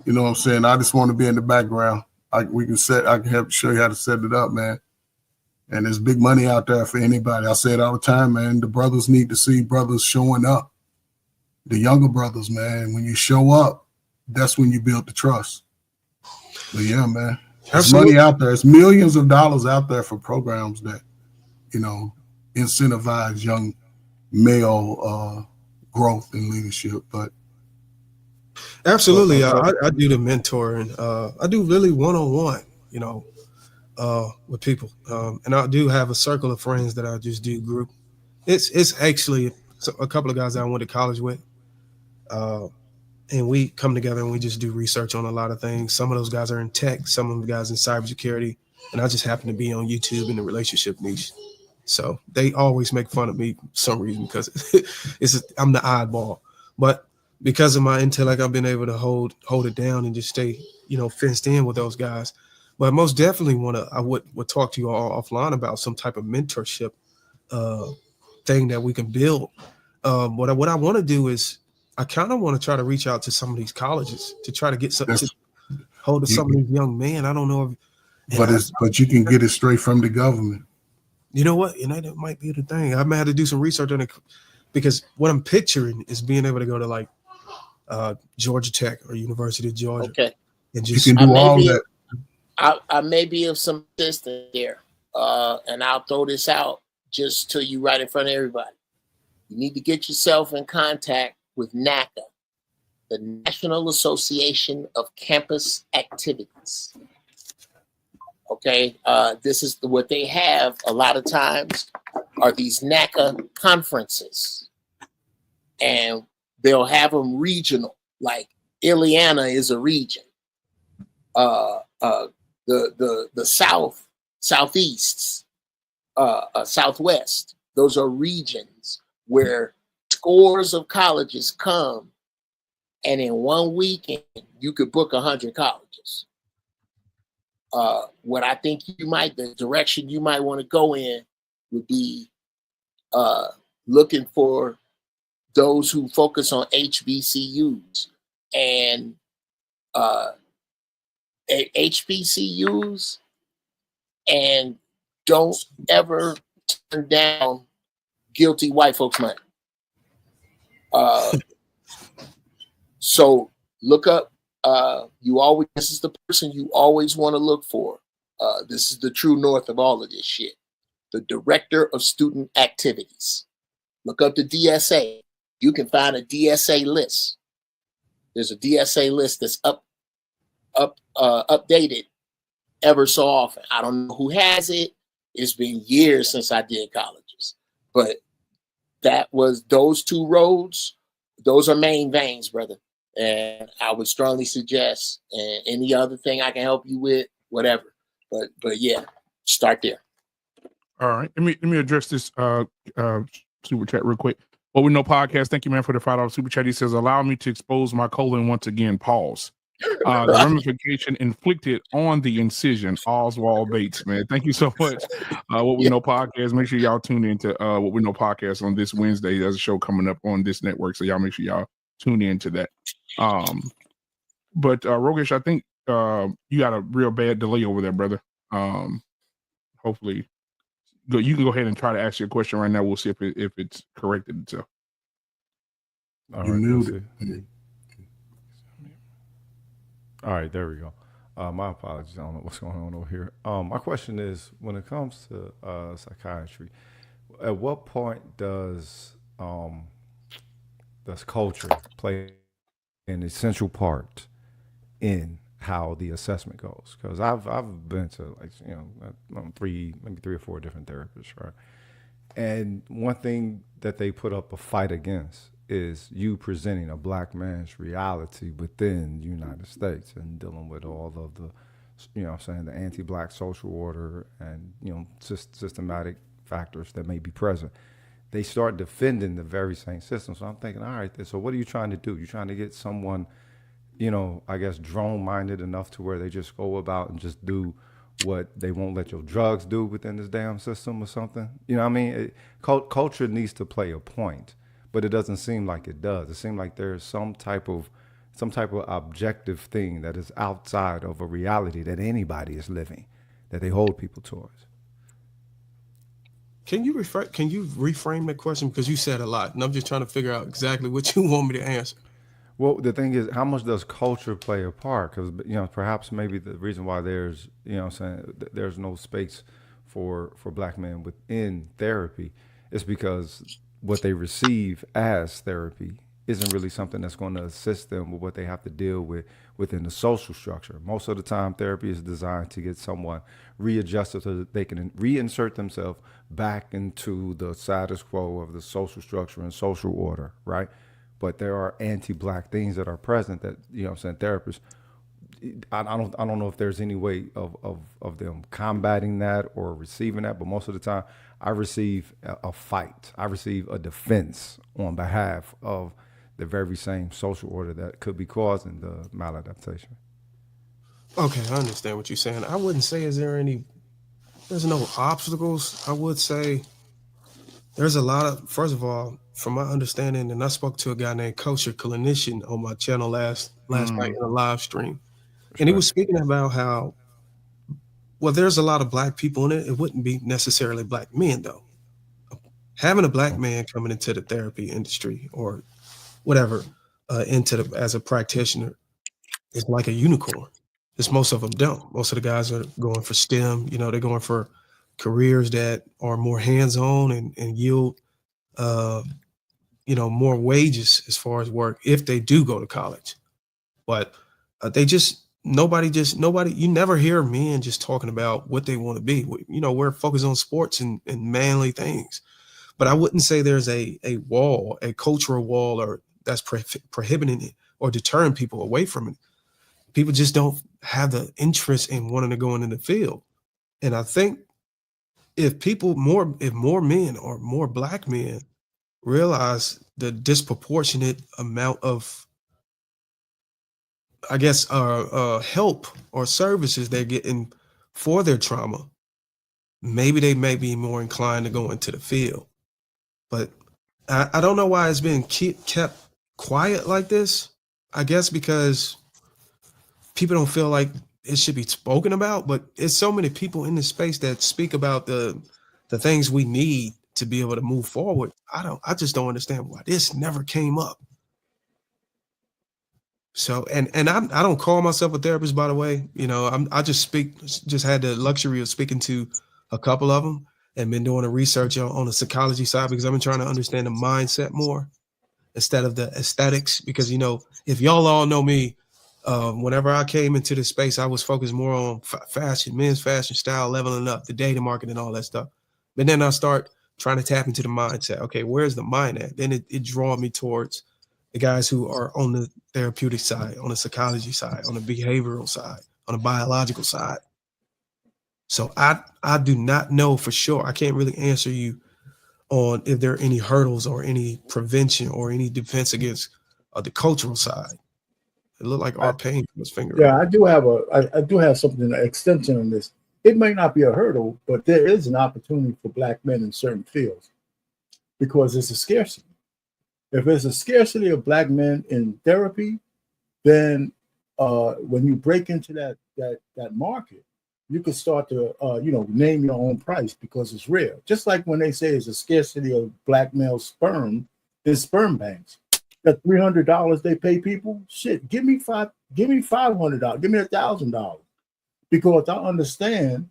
what I'm saying? I just want to be in the background. I can help show you how to set it up, man. And there's big money out there for anybody. I say it all the time, man. The brothers need to see brothers showing up. The younger brothers, man, when you show up, that's when you build the trust. But yeah, man, there's money out there. There's millions of dollars out there for programs that, incentivize young male growth and leadership. But absolutely, I do the mentoring. I do really one-on-one, with people, and I do have a circle of friends that I just do group. It's actually a couple of guys that I went to college with, and we come together and we just do research on a lot of things. Some of those guys are in tech, some of the guys in cybersecurity, and I just happen to be on YouTube in the relationship niche. So they always make fun of me for some reason because I'm the oddball. But because of my intellect, I've been able to hold it down and just stay, fenced in with those guys. But I most definitely I would talk to you all offline about some type of mentorship thing that we can build. What I want to do is I kind of want to try to reach out to some of these colleges to try to get some to hold of some of these young men. I don't know if but you can get it straight from the government. You know what? That might be the thing. I might have to do some research on it because what I'm picturing is being able to go to like Georgia Tech or University of Georgia. Okay. And just you can do all that. I may be of some assistance there. And I'll throw this out just to you right in front of everybody. You need to get yourself in contact with NACA, the National Association of Campus Activities. Okay, this is what they have a lot of times are these NACA conferences, and they'll have them regional. Like Ileana is a region. The southeast, southwest. Those are regions where scores of colleges come, and in 1 weekend you could book 100 colleges. What I think the direction you might want to go in would be looking for those who focus on HBCUs and HBCUs, and don't ever turn down guilty white folks' money. So look up. This is the person you always want to look for. This is the true north of all of this shit. The Director of Student Activities. Look up the DSA. You can find a DSA list. There's a DSA list that's updated ever so often. I don't know who has it. It's been years since I did colleges, but those two roads. Those are main veins, brother. And I would strongly suggest, and any other thing I can help you with, whatever. But yeah, start there. All right. Let me address this super chat real quick. What We Know podcast. Thank you, man, for the $5 super chat. He says, allow me to expose my colon once again. Pause. The ramification inflicted on the incision. Oswald Bates, man. Thank you so much. What We Know podcast. Make sure y'all tune into What We Know podcast on this Wednesday. There's a show coming up on this network, so y'all make sure y'all tune into that. But Rogesh, I think you got a real bad delay over there, brother. Hopefully, you can go ahead and try to ask your question right now. We'll see if it's corrected itself. All You right, muted. All right, there we go. My apologies. I don't know what's going on over here. My question is, when it comes to psychiatry, at what point does culture play an essential part in how the assessment goes? Because I've been to maybe three or four different therapists, right? And one thing that they put up a fight against is you presenting a black man's reality within the United States and dealing with all of the, the anti-black social order and, systematic factors that may be present. They start defending the very same system. So I'm thinking, all right, so what are you trying to do? You're trying to get someone, I guess, drone-minded enough to where they just go about and just do what they won't let your drugs do within this damn system or something? You know what I mean? Culture needs to play a point. But it doesn't seem like it does. It seems like there's some type of objective thing that is outside of a reality that anybody is living, that they hold people towards. Can you reframe that question, because you said a lot, and I'm just trying to figure out exactly what you want me to answer. Well, the thing is, how much does culture play a part? Because perhaps maybe the reason why there's there's no space for black men within therapy is because what they receive as therapy isn't really something that's going to assist them with what they have to deal with within the social structure. Most of the time, therapy is designed to get someone readjusted so that they can reinsert themselves back into the status quo of the social structure and social order, right? But there are anti-black things that are present that, therapists, I don't know if there's any way of them combating that or receiving that, but most of the time I receive a fight. I receive a defense on behalf of the very same social order that could be causing the maladaptation. Okay, I understand what you're saying. I wouldn't say there's no obstacles. I would say there's a lot of, first of all, from my understanding, and I spoke to a guy named Kosher Clinician on my channel last night in a live stream. And he was speaking about how, well, there's a lot of black people in it. It wouldn't be necessarily black men, though. Having a black man coming into the therapy industry or whatever, as a practitioner, is like a unicorn. Because most of them don't. Most of the guys are going for STEM. They're going for careers that are more hands-on and yield, more wages as far as work if they do go to college. But nobody, you never hear men just talking about what they want to be. We're focused on sports and manly things. But I wouldn't say there's a wall, a cultural wall, or that's prohibiting it or deterring people away from it. People just don't have the interest in wanting to go into the field. And I think if more men or more black men realize the disproportionate amount of, I guess, help or services they're getting for their trauma, maybe they may be more inclined to go into the field. But I don't know why it's been kept quiet like this. I guess because people don't feel like it should be spoken about, but it's so many people in this space that speak about the things we need to be able to move forward. I just don't understand why this never came up. So, and I don't call myself a therapist, by the way. I just had the luxury of speaking to a couple of them. and been doing the research on the psychology side because I've been trying to understand the mindset more instead of the aesthetics. Because, you know, if y'all all know me, whenever I came into this space, I was focused more on fashion, men's fashion style, leveling up, the data market and all that stuff. But then I start trying to tap into the mindset. Okay, where's the mind at? Then it draw me towards the guys who are on the therapeutic side, on the psychology side, on the behavioral side, on the biological side. So I do not know for sure. I can't really answer you on if there are any hurdles or any prevention or any defense against the cultural side. It looked like our pain from his finger. Yeah, I do have something, an extension on this. It may not be a hurdle, but there is an opportunity for Black men in certain fields because it's a scarcity. If there's a scarcity of Black men in therapy, then when you break into that market, you can start to name your own price because it's rare. Just like when they say there's a scarcity of Black male sperm in sperm banks. That $300 they pay people, shit, give me $500, give me $1,000, because I understand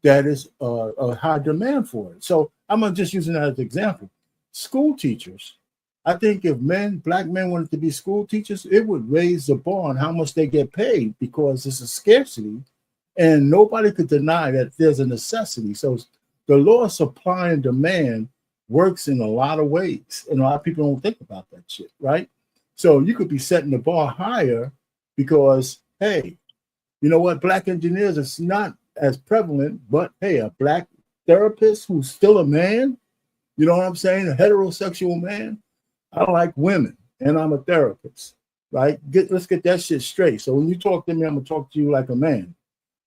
that is a high demand for it. So I'm just using that as an example. School teachers, I think if Black men wanted to be school teachers, it would raise the bar on how much they get paid because it's a scarcity, and nobody could deny that there's a necessity. So the law of supply and demand works in a lot of ways, and a lot of people don't think about that shit, right? So you could be setting the bar higher because, hey, you know what? Black engineers is not as prevalent, but hey, a Black therapist who's still a man, you know what I'm saying? A heterosexual man. I like women, and I'm a therapist, right? Let's get that shit straight. So when you talk to me, I'm gonna talk to you like a man,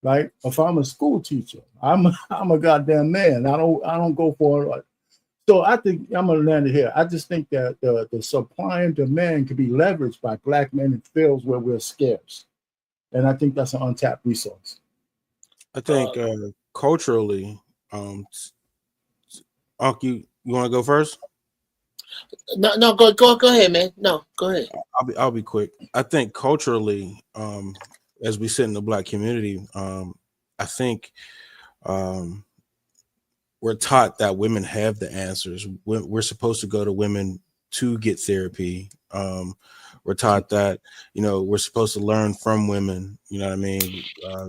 right? If I'm a school teacher, I'm a goddamn man. I don't go for. So I think I'm going to land it here. I just think that the supply and demand can be leveraged by Black men in fields where we're scarce. And I think that's an untapped resource. I think culturally, Unc, you want to go first? No, go ahead, man. No, go ahead. I'll be quick. I think culturally, as we sit in the Black community, I think we're taught that women have the answers. We're supposed to go to women to get therapy. We're taught that, we're supposed to learn from women. You know what I mean?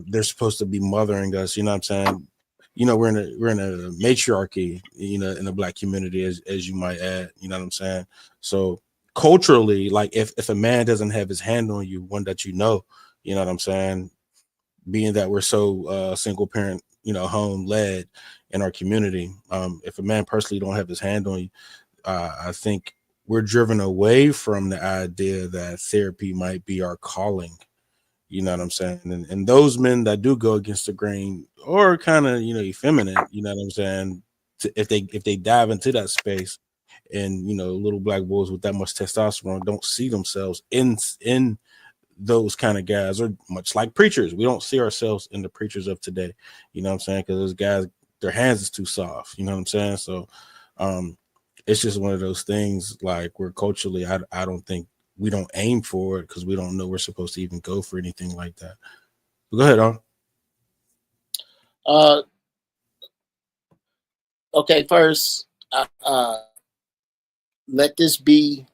They're supposed to be mothering us. You know what I'm saying? We're in a matriarchy, in the Black community, as you might add. You know what I'm saying? So culturally, like if a man doesn't have his hand on you, one that you know what I'm saying? Being that we're so single parent, home led in our community, if a man personally don't have his hand on you, I think we're driven away from the idea that therapy might be our calling. You know what I'm saying? And those men that do go against the grain or kind of, effeminate, you know what I'm saying? If they dive into that space and, little Black boys with that much testosterone don't see themselves in those kind of guys, or much like preachers. We don't see ourselves in the preachers of today. You know what I'm saying? Because those guys, their hands is too soft. You know what I'm saying? So it's just one of those things, like, where culturally, I don't think we don't aim for it because we don't know we're supposed to even go for anything like that. But go ahead, on. Okay, first, let this be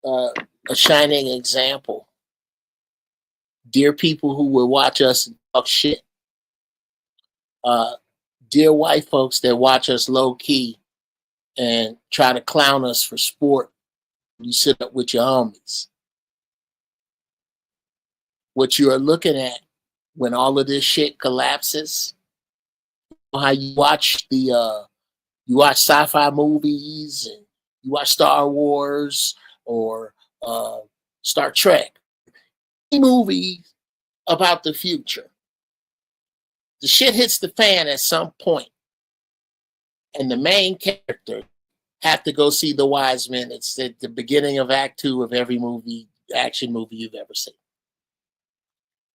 a shining example. Dear people who will watch us talk shit, dear white folks that watch us low key and try to clown us for sport, you sit up with your homies. What you are looking at when all of this shit collapses, how you watch you watch sci-fi movies and you watch Star Wars or Star Trek, movies about the future. The shit hits the fan at some point, and the main character have to go see the wise men. It's at the beginning of Act 2 of every action movie you've ever seen.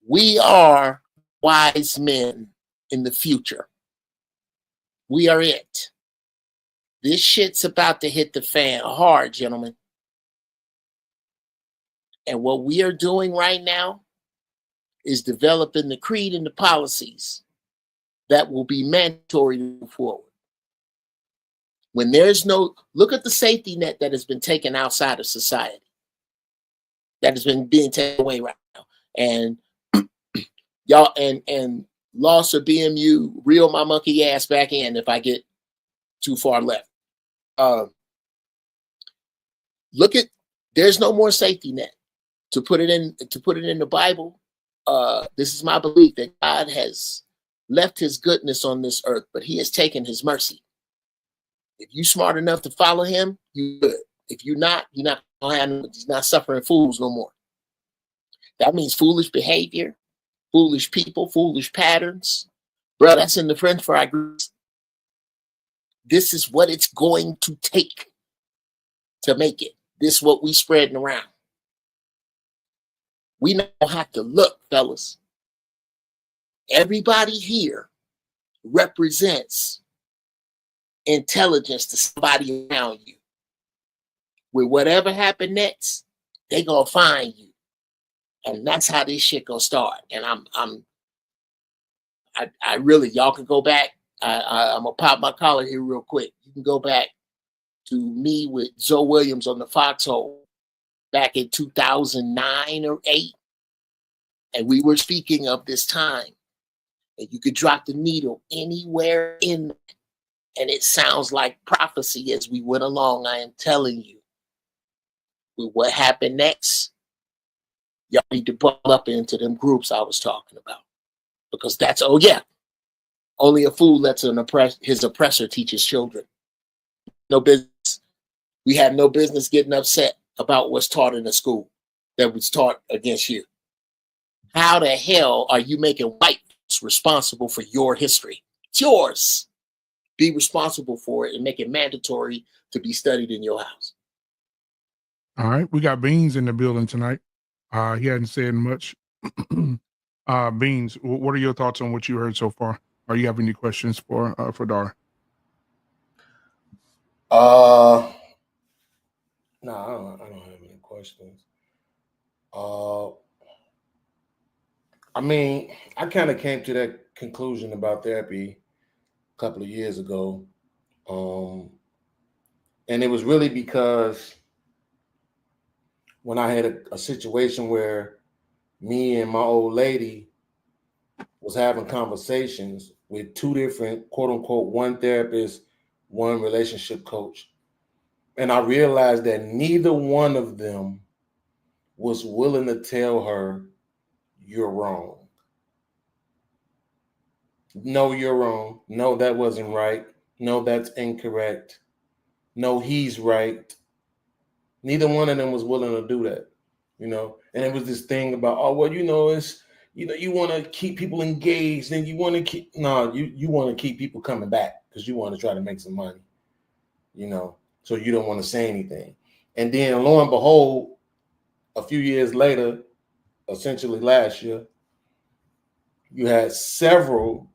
We are wise men in the future. We are it. This shit's about to hit the fan hard, gentlemen. And what we are doing right now is developing the creed and the policies that will be mandatory to move forward. When there's no, look at the safety net that has been taken outside of society, that has been being taken away right now. And y'all, and loss of BMU, reel my monkey ass back in if I get too far left. Look at, there's no more safety net. To put it in the Bible, this is my belief that God has left his goodness on this earth, but he has taken his mercy. If you're smart enough to follow him, you good. If you're not, he's not suffering fools no more. That means foolish behavior, foolish people, foolish patterns. Bro, that's in the French fry grease. This is what it's going to take to make it. This is what we spreading around. We now have to look, fellas. Everybody here represents intelligence to somebody around you. With whatever happened next, they gonna find you, and that's how this shit gonna start. And I really, y'all can go back. I'm gonna pop my collar here real quick. You can go back to me with Zoe Williams on the Foxhole back in 2009 or 8, and we were speaking of this time. And you could drop the needle anywhere in, and it sounds like prophecy as we went along. I am telling you, with what happened next, y'all need to buckle up into them groups I was talking about, because that's, oh yeah, only a fool lets his oppressor teach his children. No business. We have no business getting upset about what's taught in the school that was taught against you. How the hell are you making white folks responsible for your history? It's yours. Be responsible for it and make it mandatory to be studied in your house. All right, we got Beans in the building tonight. He hadn't said much. Beans, what are your thoughts on what you heard so far? Or you have any questions for Dar? No, I don't have any questions. I mean, I kind of came to that conclusion about therapy a couple of years ago. And it was really because when I had a situation where me and my old lady was having conversations with two different, quote unquote, one therapist, one relationship coach. And I realized that neither one of them was willing to tell her, you're wrong. No, you're wrong. No, that wasn't right. No, that's incorrect. No, he's right. Neither one of them was willing to do that, you know? And it was this thing about, oh, well, it's, you want to keep people engaged and you want to keep, you want to keep people coming back because you want to try to make some money, so you don't want to say anything. And then lo and behold, a few years later, essentially last year, you had several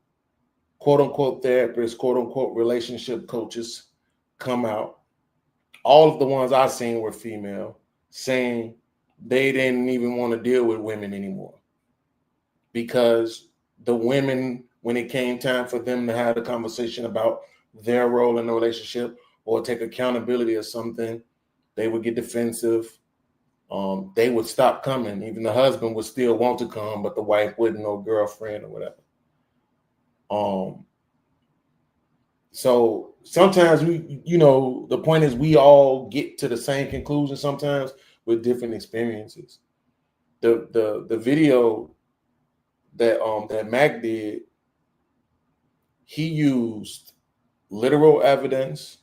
quote unquote therapists, quote unquote relationship coaches come out. All of the ones I seen were female, saying they didn't even want to deal with women anymore because the women, when it came time for them to have a conversation about their role in the relationship or take accountability or something, they would get defensive. They would stop coming. Even the husband would still want to come, but the wife wouldn't, or girlfriend or whatever. So sometimes the point is we all get to the same conclusion sometimes with different experiences. The video that Mac did, he used literal evidence,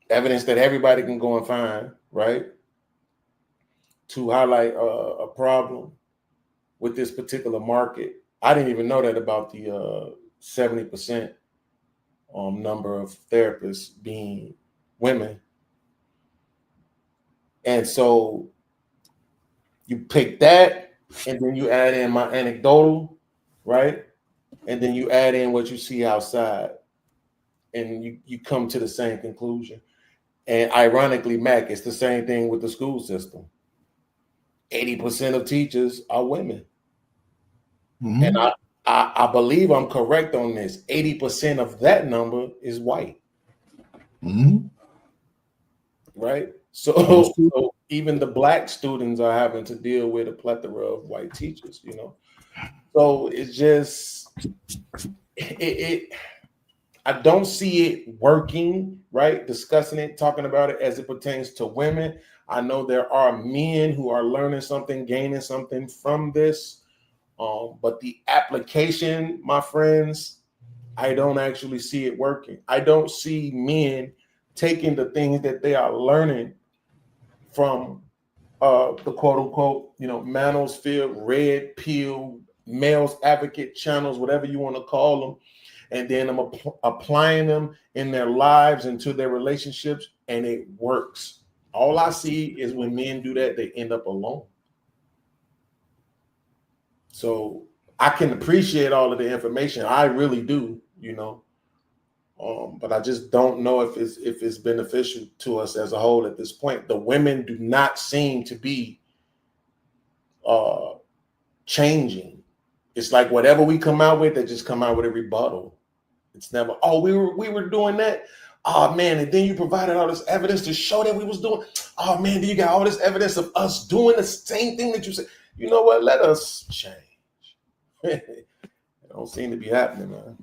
evidence that everybody can go and find, right? To highlight a problem with this particular market. I didn't even know that about the 70% number of therapists being women. And so you pick that, and then you add in my anecdotal, right? And then you add in what you see outside, and you come to the same conclusion. And ironically, Mac, it's the same thing with the school system. 80% of teachers are women. Mm-hmm. And I believe I'm correct on this. 80% of that number is white. Mm-hmm. Right? So even the black students are having to deal with a plethora of white teachers, you know. So it's just I don't see it working, right? Discussing it, talking about it as it pertains to women. I know there are men who are learning something, gaining something from this. But the application, my friends, I don't actually see it working. I don't see men taking the things that they are learning from the quote unquote, you know, manosphere, red pill, males advocate channels, whatever you want to call them. And then I'm applying them in their lives and to their relationships, and it works. All I see is when men do that, they end up alone. So I can appreciate all of the information. I really do, you know. But I just don't know if it's beneficial to us as a whole at this point. The women do not seem to be changing. It's like whatever we come out with, they just come out with a rebuttal. It's never, oh, we were doing that. Oh man, and then you provided all this evidence to show that we was doing. Oh man, then you got all this evidence of us doing the same thing that you said. You know what? Let us change. It don't seem to be happening, man.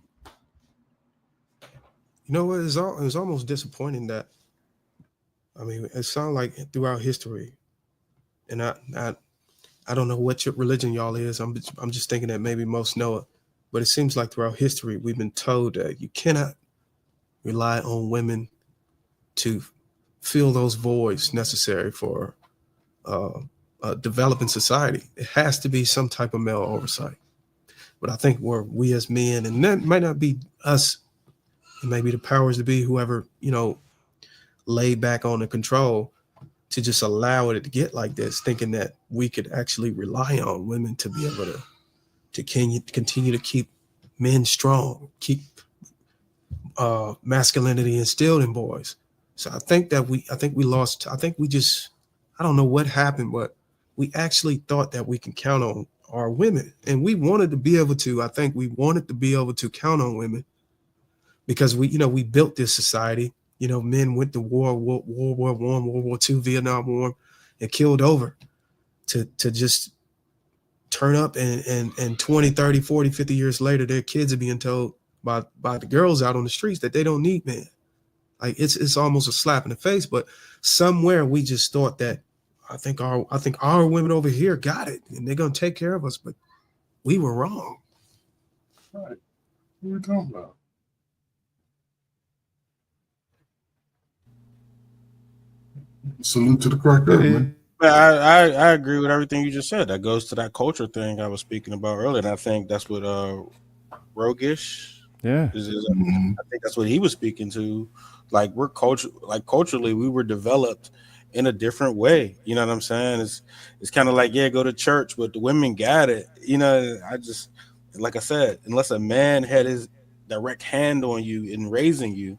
You know what? It was almost disappointing that, I mean, it sounded like throughout history, and I don't know what your religion y'all is. I'm just thinking that maybe most know it, but it seems like throughout history we've been told that you cannot rely on women to fill those voids necessary for developing society. It has to be some type of male oversight. But I think we as men, and that might not be us, it may be the powers to be, whoever, you know, laid back on the control, to just allow it to get like this, thinking that we could actually rely on women to be able to continue to keep men strong, keep masculinity instilled in boys. So I think we lost. I don't know what happened, but we actually thought that we can count on our women, and we wanted to be able to. I think we wanted to be able to count on women because we built this society. You know, men went to war, World War I, World War II, Vietnam War, and killed over to just turn up and 20, 30, 40, 50 years later, their kids are being told by the girls out on the streets that they don't need men. Like it's almost a slap in the face, but somewhere we just thought that I think our women over here got it and they're gonna take care of us, but we were wrong. Right. What are we talking about? Salute to the correct man. I agree with everything you just said. That goes to that culture thing I was speaking about earlier. And I think that's what Rogish I think that's what he was speaking to. Like culturally, we were developed in a different way. You know what I'm saying? It's kind of like, yeah, go to church, but the women got it. You know, like I said, unless a man had his direct hand on you in raising you,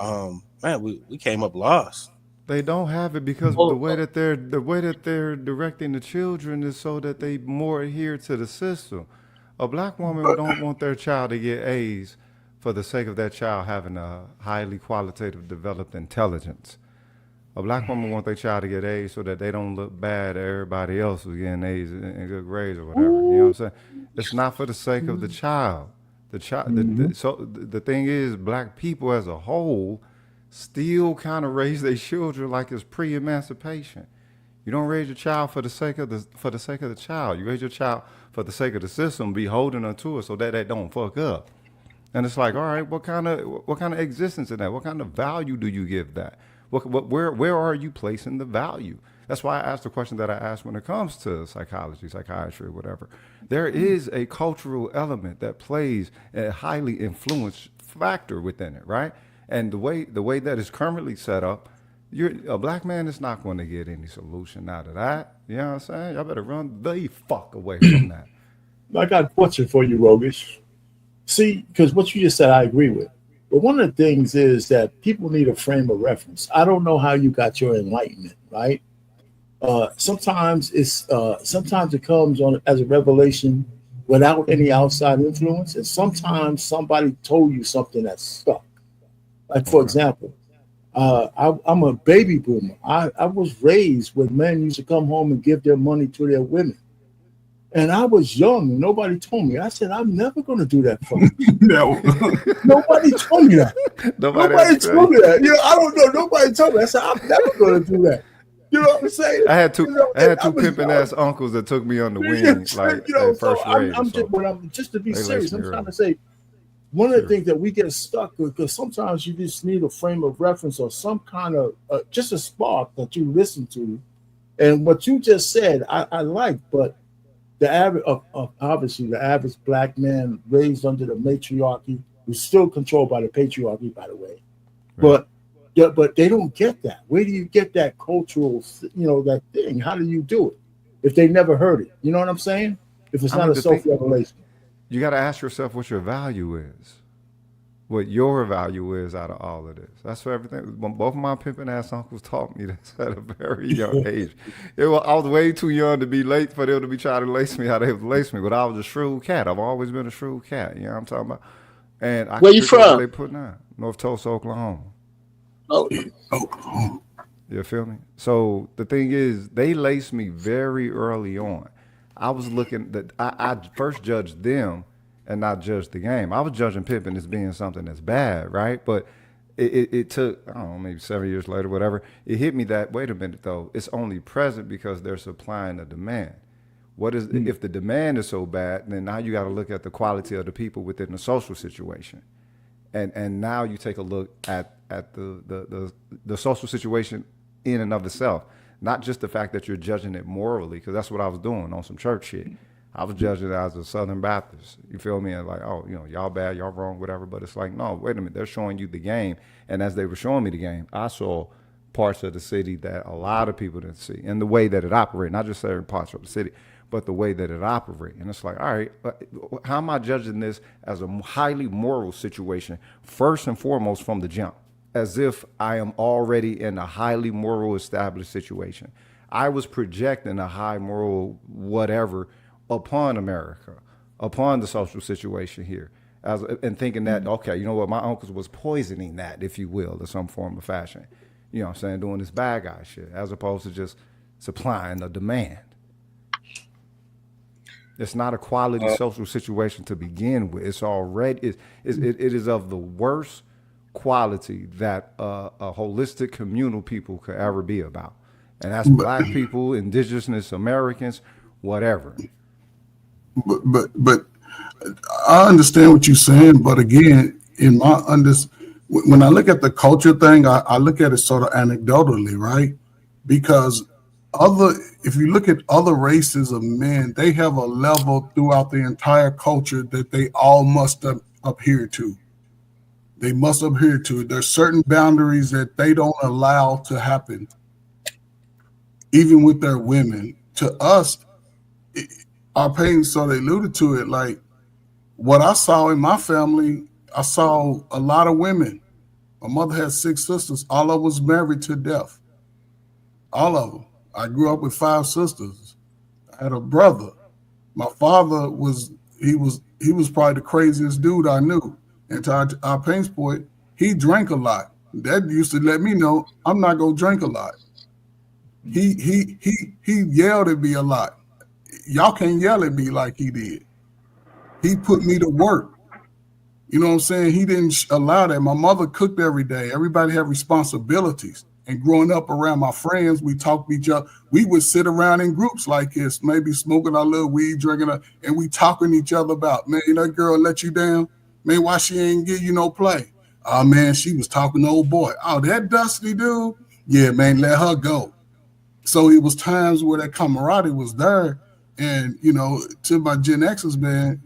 man, we came up lost. They don't have it because the way that they're directing the children is so that they more adhere to the system. A black woman don't want their child to get A's for the sake of that child having a highly qualitative developed intelligence. A black woman wants their child to get A's so that they don't look bad at everybody else who's getting A's and good grades or whatever. You know what I'm saying? It's not for the sake of the child. So the thing is, black people as a whole still kind of raise their children like it's pre-emancipation. You don't raise your child for the sake of the child. You raise your child for the sake of the system, be holding onto it so that they don't fuck up. And it's like, all right, what kind of existence in that? What kind of value do you give that? Where are you placing the value? That's why I asked the question that I asked when it comes to psychology, psychiatry, whatever. There is a cultural element that plays a highly influenced factor within it, right? And the way that is currently set up, a black man is not going to get any solution out of that. You know what I'm saying? Y'all better run the fuck away from that. I got a question for you, Rogish. See, because what you just said, I agree with. But one of the things is that people need a frame of reference. I don't know how you got your enlightenment, right? Sometimes it comes on as a revelation without any outside influence. And sometimes somebody told you something that stuck. Like, for example, I'm a baby boomer. I was raised where men used to come home and give their money to their women. And I was young and nobody told me. I said, I'm never going to do that for you. Nobody told me that. Nobody told me that. You know, I don't know. Nobody told me. I said, I'm never going to do that. You know what I'm saying? I had two, you know, I had two pimping ass uncles that took me on the wing, like you know, in first grade. Just to be They serious, laced me I'm trying early. to say one of the things that we get stuck with, because sometimes you just need a frame of reference or some kind of just a spark that you listen to. And what you just said, I like, but the average, obviously, the average black man raised under the matriarchy, who's still controlled by the patriarchy, by the way. Right. But they don't get that. Where do you get that cultural, that thing? How do you do it if they never heard it? You know what I'm saying? If it's not a self-revelation. You got to ask yourself what your value is. What your value is out of all of this. That's for everything. Both of my pimping ass uncles taught me this at a very young age. I was way too young to be late for them to be trying to lace me how they would lace me, but I was a shrewd cat. I've always been a shrewd cat. You know what I'm talking about? And Where you from? They put down North Tulsa, Oklahoma. Oh, You feel me? So the thing is, they laced me very early on. I was looking that I first judged them and not judge the game. I was judging pimping as being something that's bad, right? But it took, I don't know, maybe 7 years later, whatever. It hit me that, wait a minute, though. It's only present because they're supplying the demand. What is if the demand is so bad, then now you got to look at the quality of the people within the social situation. And now you take a look at the social situation in and of itself. Not just the fact that you're judging it morally, because that's what I was doing on some church shit. I was judging it as a Southern Baptist. You feel me? And like, oh, y'all bad, y'all wrong, whatever. But it's like, no, wait a minute. They're showing you the game. And as they were showing me the game, I saw parts of the city that a lot of people didn't see, and the way that it operated, not just certain parts of the city, but the way that it operates. And it's like, all right, how am I judging this as a highly moral situation, first and foremost from the jump, as if I am already in a highly moral established situation? I was projecting a high moral whatever upon America, upon the social situation here, and thinking that, okay, you know what, my uncles was poisoning that, if you will, in some form or fashion. You know what I'm saying? Doing this bad guy shit, as opposed to just supplying a demand. It's not a quality social situation to begin with. It's already, it is of the worst quality that a holistic communal people could ever be about. And that's black people, indigenous Americans, whatever. But I understand what you're saying. But again, when I look at the culture thing, I look at it sort of anecdotally, right? Because if you look at other races of men, they have a level throughout the entire culture that they all must adhere to. They must adhere to. There's certain boundaries that they don't allow to happen, even with their women. To us, our parents sort of alluded to it, like what I saw in my family, I saw a lot of women. My mother had 6 sisters. All of them was married to death. All of them. I grew up with 5 sisters. I had a brother. My father was probably the craziest dude I knew. And to our pain's point, he drank a lot. That used to let me know I'm not gonna drink a lot. He yelled at me a lot. Y'all can't yell at me like he did. He put me to work. You know what I'm saying? He didn't allow that. My mother cooked every day. Everybody had responsibilities. And growing up around my friends, we talked to each other. We would sit around in groups like this, maybe smoking our little weed, drinking, and we talking to each other about, man, that girl let you down. Man, why she ain't give you no play? Oh, man, she was talking to old boy. Oh, that dusty dude? Yeah, man, let her go. So it was times where that camaraderie was there. And, to my Gen Xers, man,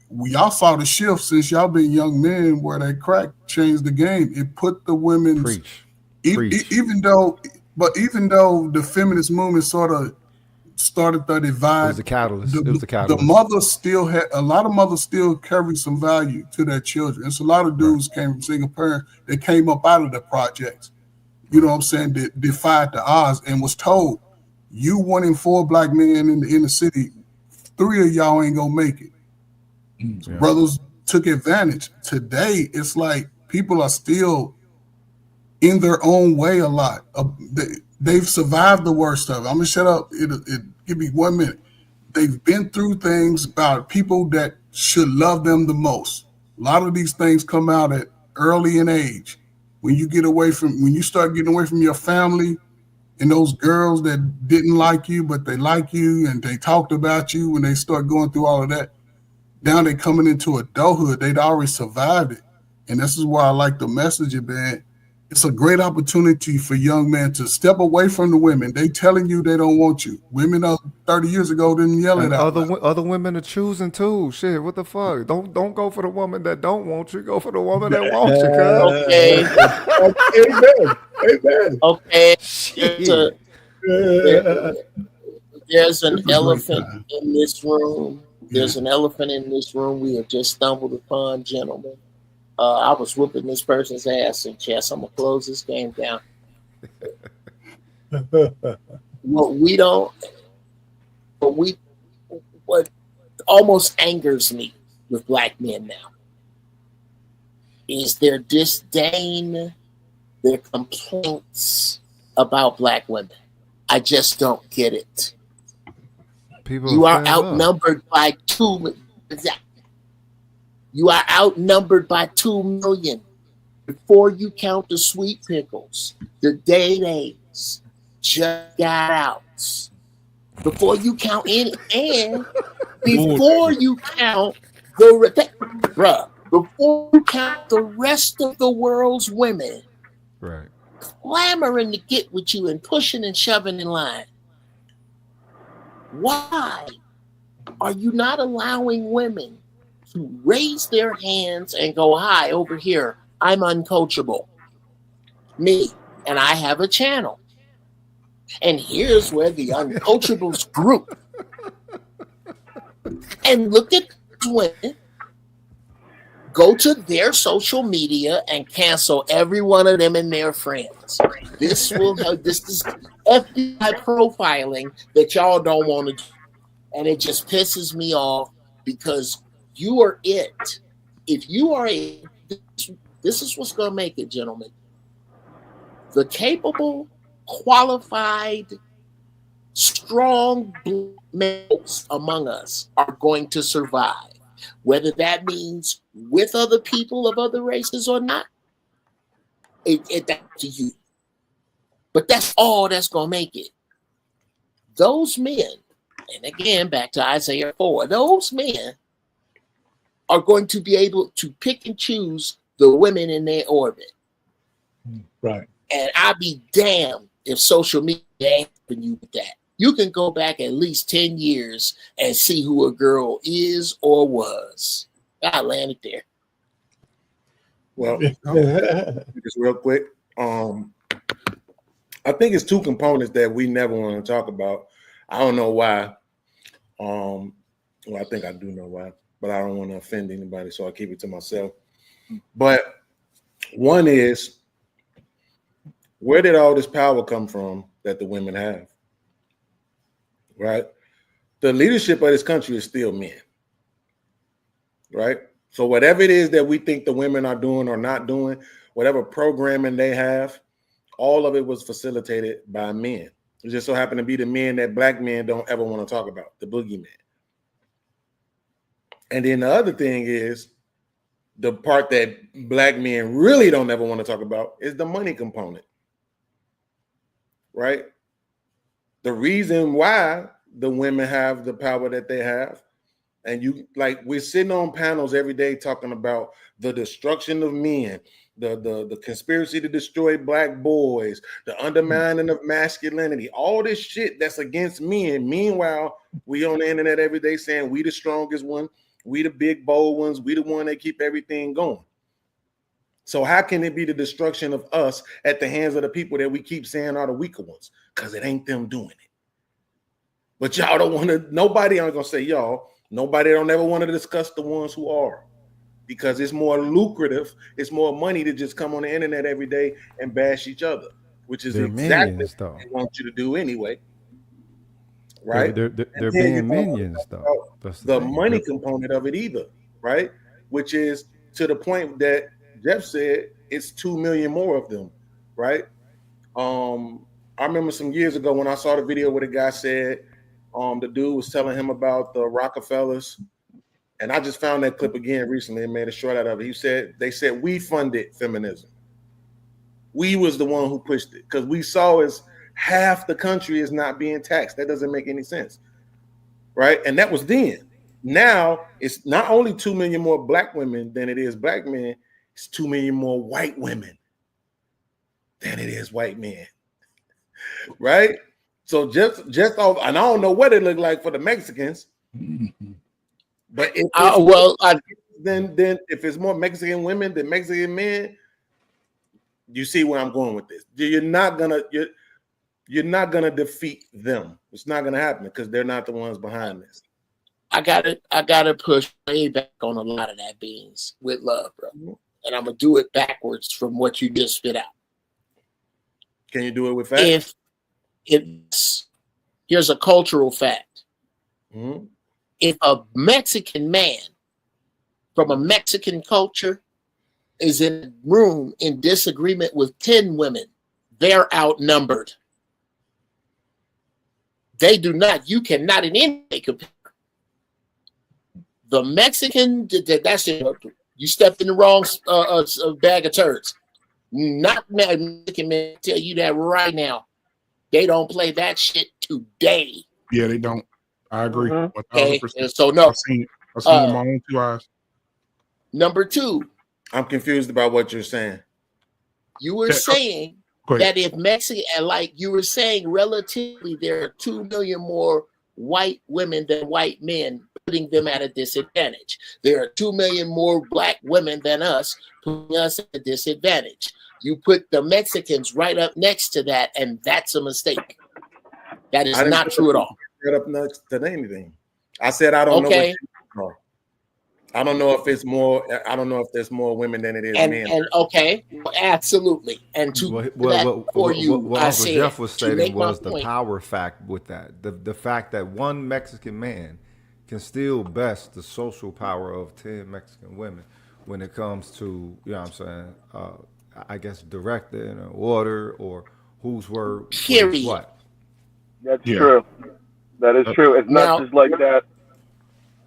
we all saw the shift since y'all been young men where that crack changed the game. It put the women's... Even though the feminist movement sort of started the divide, it was the catalyst. It was the catalyst. The mother still had a lot of mothers still carry some value to their children. It's a lot of dudes came from single parents that came up out of the projects. You know what I'm saying? That defied the odds and was told, you 1 in 4 black men in the city 3 of y'all ain't gonna make it. Yeah. Brothers took advantage. Today, it's like people are still in their own way a lot. They've survived the worst of it. I'm gonna shut up. Give me 1 minute. They've been through things about people that should love them the most. A lot of these things come out at early in age. When you start getting away from your family and those girls that didn't like you, but they like you and they talked about you, when they start going through all of that, now they're coming into adulthood. They'd already survived it. And this is why I like the message, man. It's a great opportunity for young men to step away from the women. They telling you they don't want you. Women 30 years ago didn't yell it And out. other women are choosing too. Shit, what the fuck? Don't go for the woman that don't want you. Go for the woman that wants you, cuz. Okay. Amen. Okay. Shit. There's an It's a great elephant time. in this room. There's an elephant in this room we have just stumbled upon, gentlemen. I was whooping this person's ass in chess. I'm gonna close this game down. What almost angers me with black men now is their disdain, their complaints about black women. I just don't get it. You are outnumbered by 2 million. You are outnumbered by 2 million. Before you count the sweet pickles, the day-days, just got outs. Before you count any, and before you count before you count the rest of the world's women, Right. clamoring to get with you and pushing and shoving in line. Why are you not allowing women to raise their hands and go, hi, over here, I'm uncoachable. Me, and I have a channel. And here's where the uncoachables group. And look at women. Go to their social media and cancel every one of them and their friends. This is FBI profiling that y'all don't want to do. And it just pisses me off because you are it. If you are it, this is what's going to make it, gentlemen. The capable, qualified, strong males among us are going to survive. Whether that means with other people of other races or not, it's up to you. But that's all that's going to make it. Those men, and again, back to Isaiah 4, those men are going to be able to pick and choose the women in their orbit. Right. And I'll be damned if social media ain't helping you with that. You can go back at least 10 years and see who a girl is or was. I landed there. Well, just real quick. I think it's 2 components that we never want to talk about. I don't know why. Well, I think I do know why, but I don't want to offend anybody, so I keep it to myself. But one is, where did all this power come from that the women have? Right? The leadership of this country is still men. Right? So whatever it is that we think the women are doing or not doing, whatever programming they have, all of it was facilitated by men. It just so happened to be the men that black men don't ever want to talk about, the boogeyman. And then the other thing is, the part that black men really don't ever want to talk about is the money component. Right? The reason why the women have the power that they have, and we're sitting on panels every day talking about the destruction of men, the conspiracy to destroy black boys, the undermining of masculinity, all this shit that's against men. Meanwhile, we on the internet every day saying we the strongest one, we the big bold ones, we the one that keep everything going. So how can it be the destruction of us at the hands of the people that we keep saying are the weaker ones? Because it ain't them doing it. But y'all don't want to, nobody, I'm going to say y'all, nobody don't ever want to discuss the ones who are. Because it's more lucrative, it's more money to just come on the internet every day and bash each other, which is They're exactly minions, though. what they want you to do anyway. right? They're And then being you don't minions, talk though. about That's the the thing. money component of it either, right? Which is to the point that Jeff said it's 2 million more of them, right? I remember some years ago when I saw the video where the guy said the dude was telling him about the Rockefellers, and I just found that clip again recently and made a short out of it. They said we funded feminism. We was the one who pushed it because we saw as half the country is not being taxed. That doesn't make any sense, right? And that was then. Now it's not only 2 million more black women than it is black men. It's 2 million more white women than it is white men, right? So just off, and I don't know what it looked like for the Mexicans, but if then if it's more Mexican women than Mexican men, you see where I'm going with this. You're not gonna defeat them. It's not gonna happen because they're not the ones behind this. I gotta push way back on a lot of that, Beans, with love, bro. And I'm gonna do it backwards from what you just spit out. Can you do it with facts? Here's a cultural fact. Mm-hmm. If a Mexican man from a Mexican culture is in a room in disagreement with 10 women, they're outnumbered. They do not, you cannot in any way compare. The Mexican, that's it. You stepped in the wrong bag of turds. Not Mexican men tell you that right now. They don't play that shit today. Yeah, they don't. I agree. 1000%. Okay. So no. I've seen it with my own 2 eyes. Number 2. I'm confused about what you're saying. You were saying that if Mexican, and like you were saying, relatively, there are 2 million more white women than white men, putting them at a disadvantage. There are 2 million more black women than us, putting us at a disadvantage. You put the Mexicans right up next to that, and that's a mistake. That is not true at all. Right up next to anything. I said I don't know. I don't know if it's more. I don't know if there's more women than it is men. And okay, absolutely. And to what I Uncle said, Jeff was stating was the point. power fact with that. The fact that one Mexican man can still best the social power of 10 Mexican women when it comes to, you know what I'm saying, I guess directing an order or whose word is what. That's true. That is true. It's not just like that.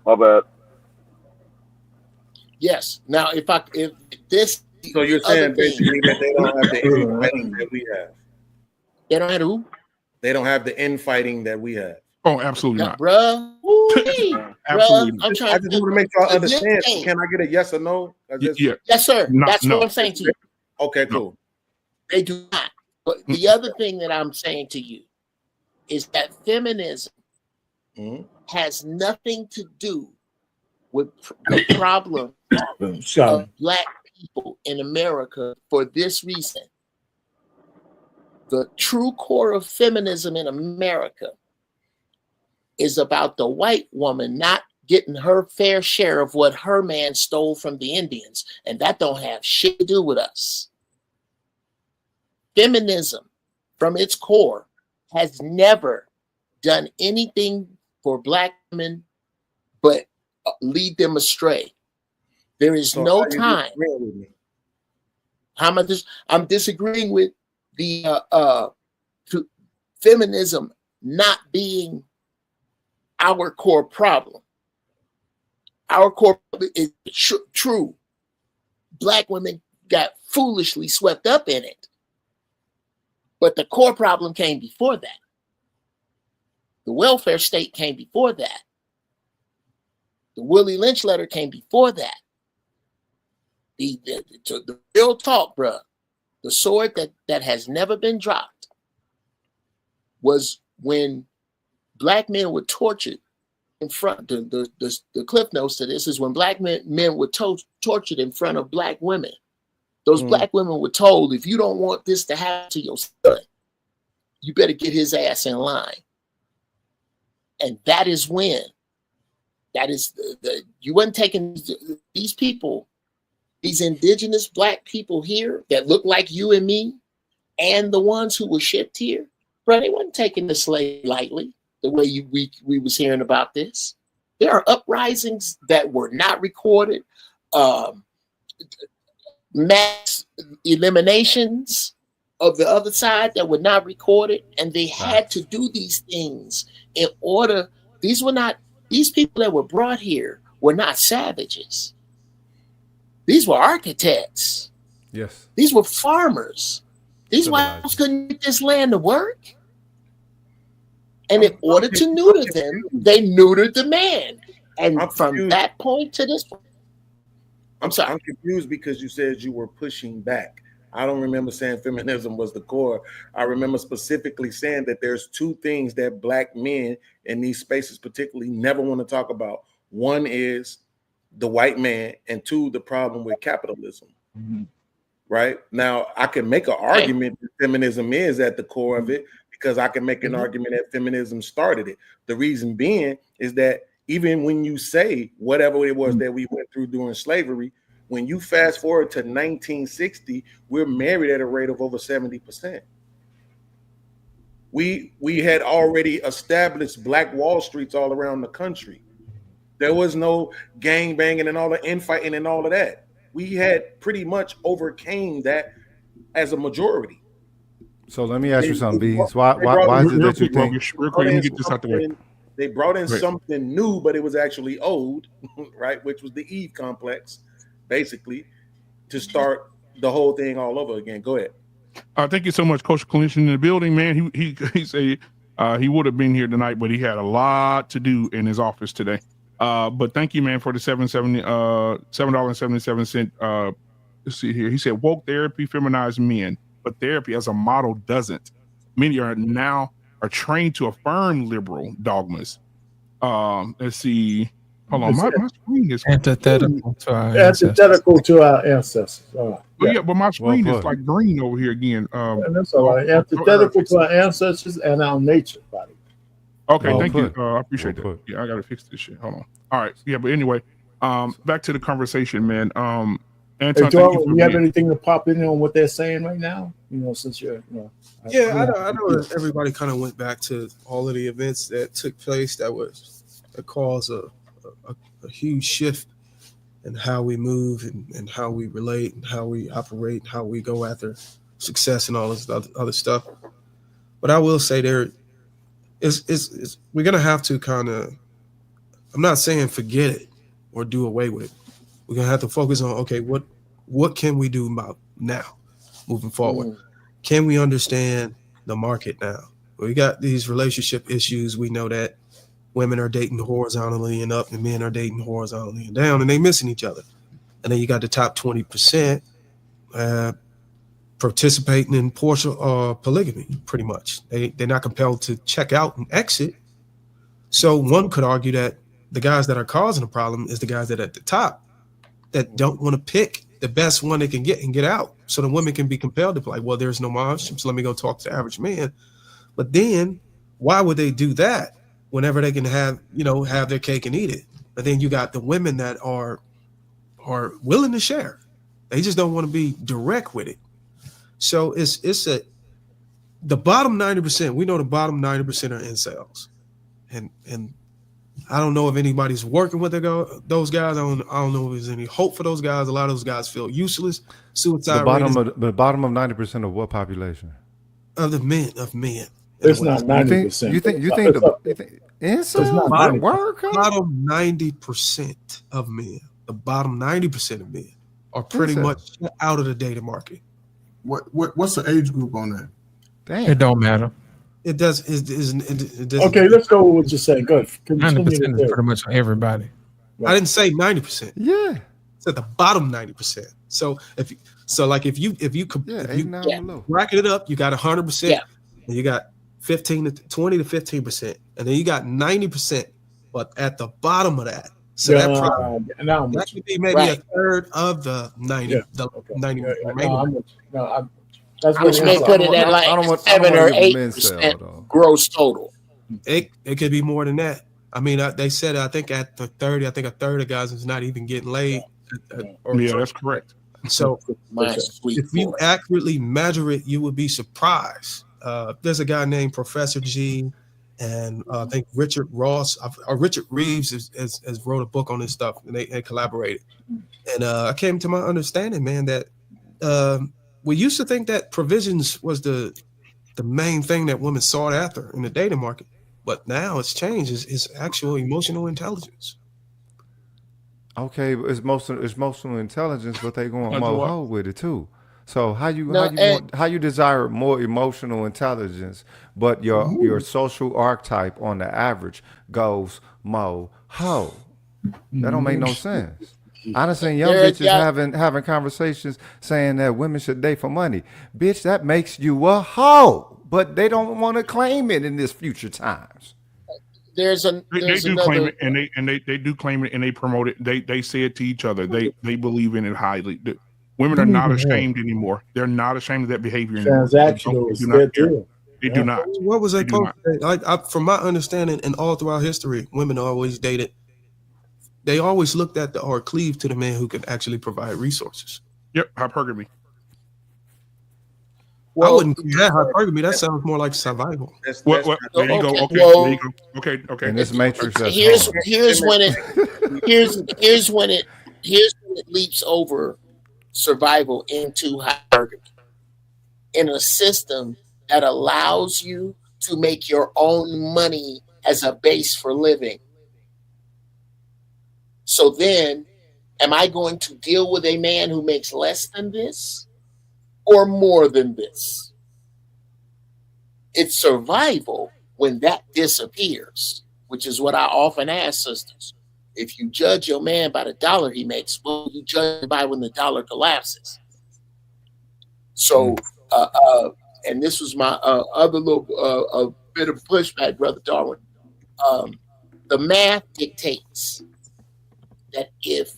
My bad. Yes. Now, if this, so you're saying basically that they don't have the infighting that we have. They don't have who? They don't have the infighting that we have. Oh, absolutely not, bruh. Absolutely. I'm trying I just want to make sure I understand. Can I get a yes or no? Yes, sir. That's what I'm saying to you. Okay, cool. They do not. But the other thing that I'm saying to you is that feminism has nothing to do with the problem of black people in America for this reason. The true core of feminism in America is about the white woman not getting her fair share of what her man stole from the Indians. And that don't have shit to do with us. Feminism, from its core, has never done anything for black women but lead them astray. There is no time. I'm disagreeing with the feminism not being our core problem. Our core problem is true. Black women got foolishly swept up in it. But the core problem came before that. The welfare state came before that. The Willie Lynch letter came before that. The real talk, bruh, the sword that has never been dropped was when black men were tortured in front. The cliff notes to this is when black men were tortured in front of black women. Those black women were told, if you don't want this to happen to your son, you better get his ass in line. And that is when, you wasn't taking these people, these indigenous black people here that look like you and me, and the ones who were shipped here, bro, they wasn't taking the slave lightly. the way we was hearing about this. There are uprisings that were not recorded, mass eliminations of the other side that were not recorded, and they had to do these things in order. These people that were brought here were not savages. These were architects. Yes. These were farmers. These whites couldn't get this land to work. And in order to neuter them, they neutered the man. And from that point to this point, I'm sorry. I'm confused because you said you were pushing back. I don't remember saying feminism was the core. I remember specifically saying that there's two things that black men in these spaces particularly never want to talk about. One is the white man, and two, the problem with capitalism. Mm-hmm. Right? Now, I can make an argument that feminism is at the core of it, because I can make an argument that feminism started it. The reason being is that even when you say whatever it was that we went through during slavery, when you fast forward to 1960, we're married at a rate of over 70%. We had already established Black Wall Streets all around the country. There was no gang banging and all the infighting and all of that. We had pretty much overcame that as a majority. So let me ask you something, Beans. Why is it that you think? Real quick, let me get this out the way. They brought in something new, but it was actually old, right? Which was the Eve complex, basically, to start the whole thing all over again. Go ahead. Thank you so much, Coach Clinton, in the building, man. He said he would have been here tonight, but he had a lot to do in his office today. But thank you, man, for the $7.77. Let's see here. He said woke therapy feminized men, but therapy as a model doesn't. Many are trained to affirm liberal dogmas. Let's see. Hold on, my screen is antithetical to our ancestors. All right. Well, yeah, but my screen is like green over here again. And that's all right. Antithetical to our ancestors and our nature, buddy. Okay, thank you. I appreciate that. Yeah, I gotta fix this shit. Hold on. All right. Yeah, but anyway, back to the conversation, man. Anton, hey, Darwin, you have anything to pop in on what they're saying right now? Since you're, I know everybody kind of went back to all of the events that took place that caused a huge shift in how we move and how we relate and how we operate and how we go after success and all this other stuff. But I will say we're gonna have to kind of, I'm not saying forget it or do away with it. We're gonna have to focus on, okay, what can we do about now moving forward? Can we understand the market now? We got these relationship issues. We know that women are dating horizontally and up, and men are dating horizontally and down, and they missing each other. And then you got the top 20% participating in polygamy, pretty much. They're not compelled to check out and exit. So one could argue that the guys that are causing the problem is the guys that are at the top that don't want to pick the best one they can get and get out. So the women can be compelled to be like, well, there's no option, so let me go talk to the average man. But then why would they do that whenever they can have their cake and eat it? But then you got the women that are willing to share. They just don't want to be direct with it. So it's the bottom 90%. We know the bottom 90% are incels, and I don't know if anybody's working with those guys. I don't know if there's any hope for those guys. A lot of those guys feel useless. Suicide the bottom of 90% of what population? Of men. It's not 90%. You think incels? Bottom 90% of men. The bottom 90% of men are pretty much out of the data market. What's the age group on that? Damn. It don't matter. It does. It doesn't. Okay, let's go with what you're saying. Good. 90% is pretty much everybody. I didn't say 90%. Yeah. I said the bottom 90%. So if you bracket it up, you got 100%. Yeah. And you got 20 to 15%, and then you got 90%. But at the bottom of that, so that should be maybe a third of the 90. Yeah. The 90. That's I was going to put it at like 7 or 8% gross total. It could be more than that. I mean, they said, I think at the 30, I think a third of guys is not even getting laid. Yeah, that's correct. So if you accurately measure it, you would be surprised. There's a guy named Professor G. And I think Richard Ross or Richard Reeves has wrote a book on this stuff, and they collaborated. And I came to my understanding, man, that we used to think that provisions was the main thing that women sought after in the dating market, but now it's changed. It's actual emotional intelligence. Okay, but it's emotional intelligence, but they going That's more what- hoe with it too. So how you No, how you desire more emotional intelligence, but your social archetype on the average goes mo ho. That don't make no sense. I done seen young There- bitches yeah. having conversations saying that women should date for money. Bitch, that makes you a hoe. But they don't want to claim it in this future times. There's They do another. claim it, and they do claim it, and they promote it. They say it to each other. They believe in it highly. Women are not ashamed anymore. They're not ashamed of that behavior anymore. Transactional is their deal. They do not. What was they They do not. from my understanding, and all throughout history, women always dated. They always looked at or cleaved to the man who could actually provide resources. Yep, hypergamy. I wouldn't call that hypergamy. That sounds more like survival. What? There you go. Okay, Okay, well, there you go. Okay. In this matrix, that's here's hard. here's when it leaps over survival into hypergamy in a system that allows you to make your own money as a base for living. So then, am I going to deal with a man who makes less than this or more than this? It's survival when that disappears, which is what I often ask sisters. If you judge your man by the dollar he makes, what will you judge him by when the dollar collapses? So, and this was my other little bit of pushback, Brother Darwin. The math dictates that if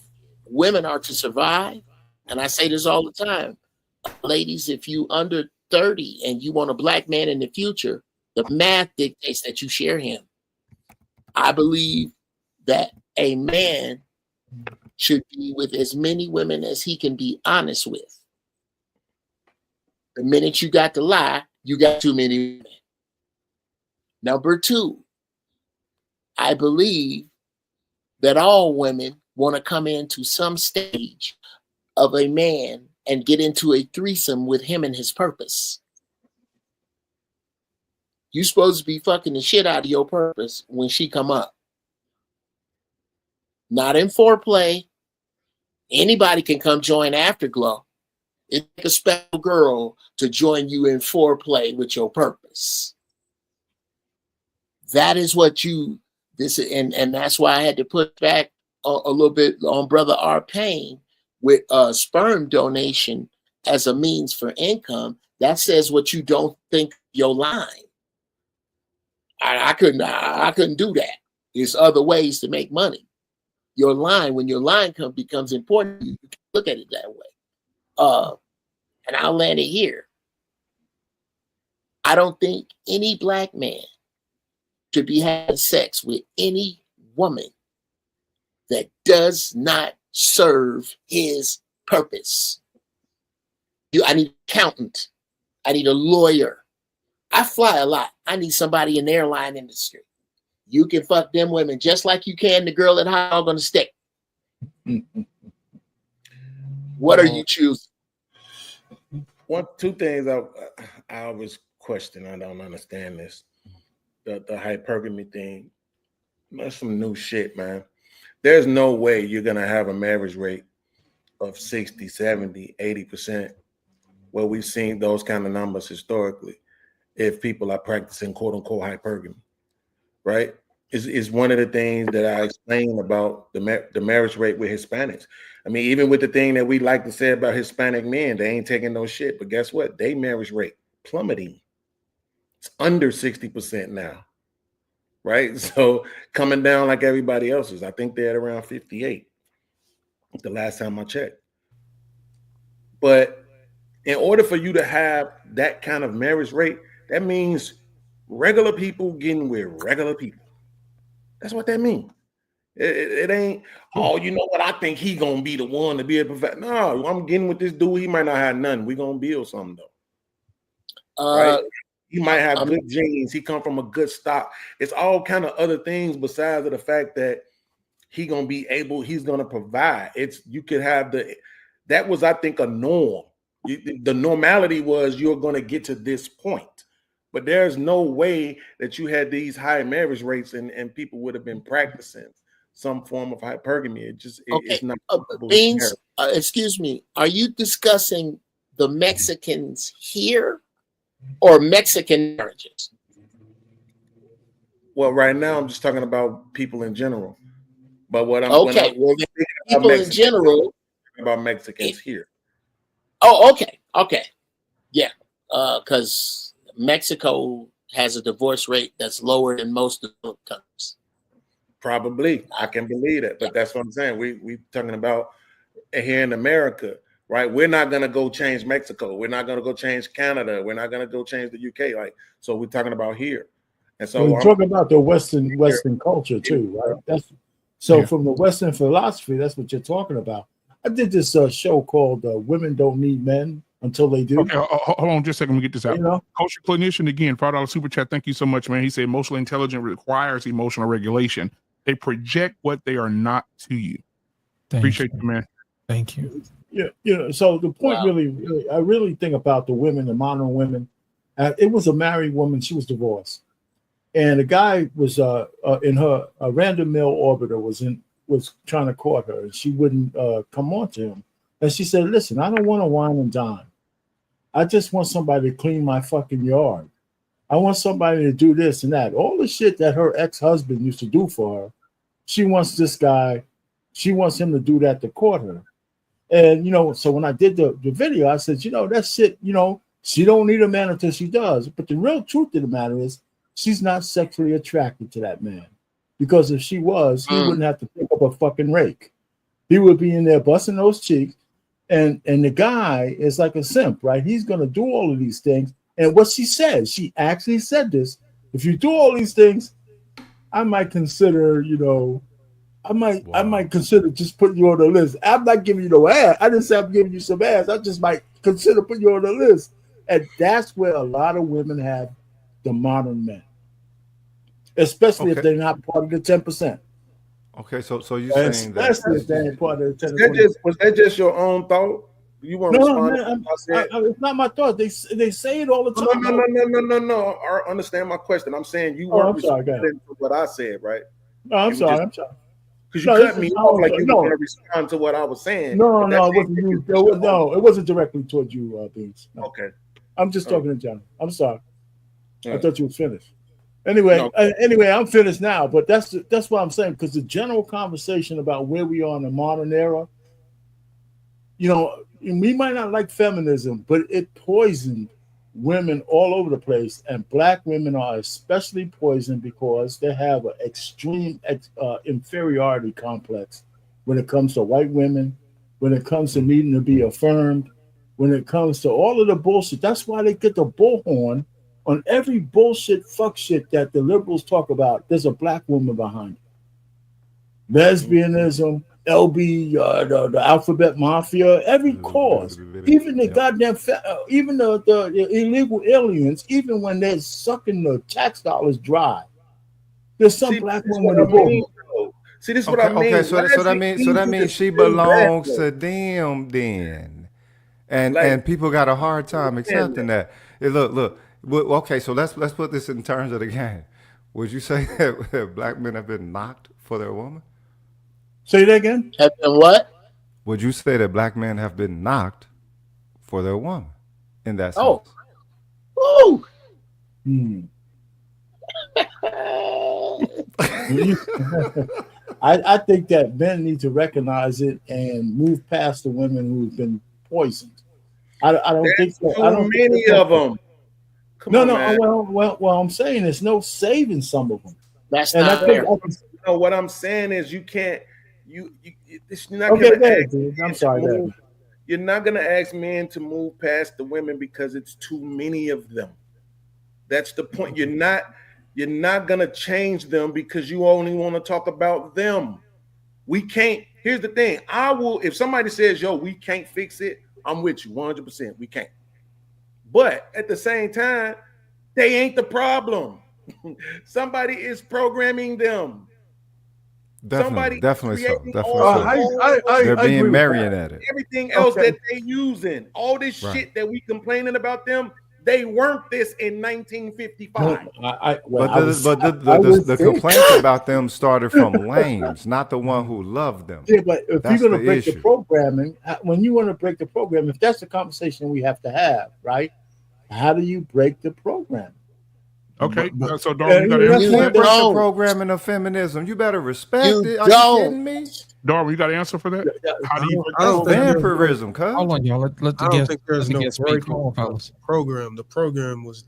women are to survive, and I say this all the time, ladies, if you under 30 and you want a black man in the future, the math dictates that you share him. I believe that a man should be with as many women as he can be honest with. The minute you got to lie, you got too many women. Number two, I believe that all women want to come into some stage of a man and get into a threesome with him and his purpose. You supposed to be fucking the shit out of your purpose when she come up. Not in foreplay. Anybody can come join Afterglow. It's a special girl to join you in foreplay with your purpose. That is what and that's why I had to put back a little bit on Brother R. Payne with sperm donation as a means for income. That says what you don't think your line. I couldn't do that. There's other ways to make money. Your line, when your line becomes important, you can look at it that way. And I'll land it here. I don't think any black man should be having sex with any woman that does not serve his purpose. I need an accountant. I need a lawyer. I fly a lot. I need somebody in the airline industry. You can fuck them women just like you can the girl at Hog on the Stick. What are you choosing? Two things I always question. I don't understand this. The hypergamy thing. That's some new shit, man. There's no way you're going to have a marriage rate of 60, 70, 80%. Well, we've seen those kind of numbers historically if people are practicing quote unquote hypergamy, right? Is one of the things that I explain about the marriage rate with Hispanics. I mean, even with the thing that we like to say about Hispanic men, they ain't taking no shit. But guess what? They marriage rate plummeting. It's under 60% now, right? So coming down like everybody else's. I think they're at around 58 the last time I checked. But in order for you to have that kind of marriage rate, that means regular people getting with regular people. That's what that means. It ain't, oh, you know what? I think he gonna be the one to be a perfect. No, I'm getting with this dude. He might not have nothing. We gonna build something though. Right? He might have good genes. He come from a good stock. It's all kind of other things besides the fact that he's gonna provide. You could have that was, I think, a norm. The normality was you're gonna get to this point. But there's no way that you had these high marriage rates and people would have been practicing some form of hypergamy. It's not Beans, excuse me. Are you discussing the Mexicans here or Mexican marriages? Well, right now I'm just talking about people in general. But People in general about Mexicans here. Oh, okay, yeah, because Mexico has a divorce rate that's lower than most of the countries. Probably, I can believe that, but that's what I'm saying. We talking about here in America, right? We're not gonna go change Mexico. We're not gonna go change Canada. We're not gonna go change the UK. So we're talking about here, and so we're talking about the Western culture too, right? From the Western philosophy, that's what you're talking about. I did this show called "Women Don't Need Men Until They Do." Okay, hold on just a second. We get this out. Culture Clinician again, $5 super chat. Thank you so much, man. He said emotional intelligence requires emotional regulation. They project what they are not to you. Appreciate you, man. Thank you. Yeah. So the point I really think about the women, the modern women. It was a married woman. She was divorced, and the guy was in her random male orbiter was trying to court her, and she wouldn't come on to him. And she said, "Listen, I don't want to wine and dine. I just want somebody to clean my fucking yard. I want somebody to do this and that. All the shit that her ex-husband used to do for her, she wants this guy. She wants him to do that to court her." And so when I did the video, I said, that shit. She don't need a man until she does. But the real truth of the matter is, she's not sexually attracted to that man. Because if she was, he wouldn't have to pick up a fucking rake. He would be in there busting those cheeks. And the guy is like a simp, right? He's going to do all of these things. And what she said, she actually said this. If you do all these things, I might consider, I might consider just putting you on the list. I'm not giving you no ass. I didn't say I'm giving you some ass. I just might consider putting you on the list. And that's where a lot of women have the modern men. Especially if they're not part of the 10%. Okay, so you're saying that if they ain't part of the 10%. Was that just your own thought? You weren't responding. It's not my thought. They say it all the time. No. I understand my question. I'm saying you weren't responding to what I said, right? No, I'm sorry. Because you cut me off like you want to respond to what I was saying. No, it wasn't you. No, it wasn't directly towards you, Beans. No. Okay. I'm just talking in general. I'm sorry. I thought you was finished. Anyway, I'm finished now. But that's what I'm saying, because the general conversation about where we are in the modern era, we might not like feminism, but it poisoned women all over the place, and black women are especially poisoned because they have an extreme inferiority complex when it comes to white women, when it comes to needing to be affirmed, when it comes to all of the bullshit. That's why they get the bullhorn on every bullshit fuck shit that the liberals talk about. There's a black woman behind it. Lesbianism, LB, the alphabet mafia, every cause, even the goddamn, even the illegal aliens, even when they're sucking the tax dollars dry, there's some black woman in the book. See, this is what I mean. Okay, so that means she belongs to them then, and people got a hard time accepting that. Hey, look. Okay, so let's put this in terms of the game. Would you say that black men have been knocked for their woman? Say that again. Have been what? Would you say that black men have been knocked for their woman in that sense? Oh. I think that men need to recognize it and move past the women who've been poisoned. I don't think so. I don't many of them. Well, I'm saying there's no saving some of them. That's not fair. What I'm saying is you can't. You're not I'm sorry. You're not gonna ask men to move past the women because it's too many of them. That's the point. You're not gonna change them because you only want to talk about them. We can't. Here's the thing. I will. If somebody says, "Yo, we can't fix it," I'm with you 100%. We can't. But at the same time, They ain't the problem. Somebody is programming them. Definitely so. Creating Definitely all, so. They're being marionetted. Everything else that they using, all this shit that we complaining about them, they weren't this in 1955. The complaints about them started from lames, not the one who loved them. Yeah, but if that's you're going to break issue. the programming, when you want to break the program, if that's the conversation we have to have, right? How do you break the program? Okay, so Darwin, you got to You answer can't that. break the programming of feminism. You better respect it. Are you kidding me? Darwin, you got to answer for that. How do you? That's vampirism, cuz. Hold on, y'all. Let the I don't guest. think there's let the no guest speak. breaking Come on, fellas. the program. The program was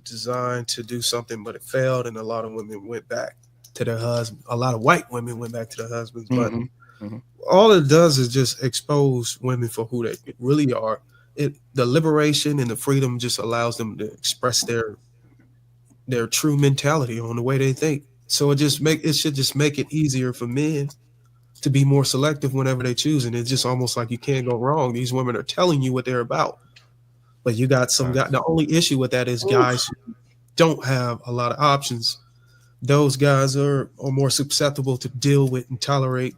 designed to do something, but it failed, and a lot of women went back to their husbands. A lot of white women went back to their husbands, but all it does is just expose women for who they really are. The liberation and the freedom just allows them to express their true mentality on the way they think. So it should just make it easier for men to be more selective whenever they choose. And it's just almost like you can't go wrong. These women are telling you what they're about. But you got some guy. The only issue with that is guys who don't have a lot of options. Those guys are more susceptible to deal with and tolerate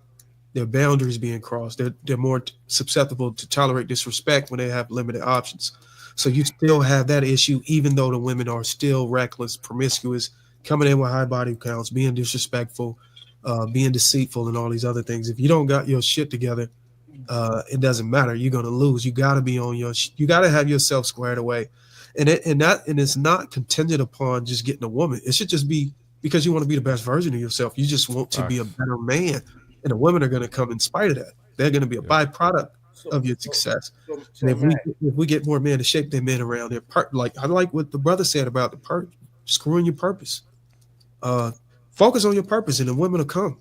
their boundaries being crossed. They're more susceptible to tolerate disrespect when they have limited options. So you still have that issue, even though the women are still reckless, promiscuous, coming in with high body counts, being disrespectful, being deceitful, and all these other things. If you don't got your shit together, it doesn't matter. You're gonna lose. You got to be on your. You got to have yourself squared away, and it's not contingent upon just getting a woman. It should just be because you want to be the best version of yourself. You just want to be a better man, and the women are going to come in spite of that. They're going to be a byproduct of your success. And if we get more men to shape their men around their like I like what the brother said about the screwing your purpose. Focus on your purpose, and the women will come.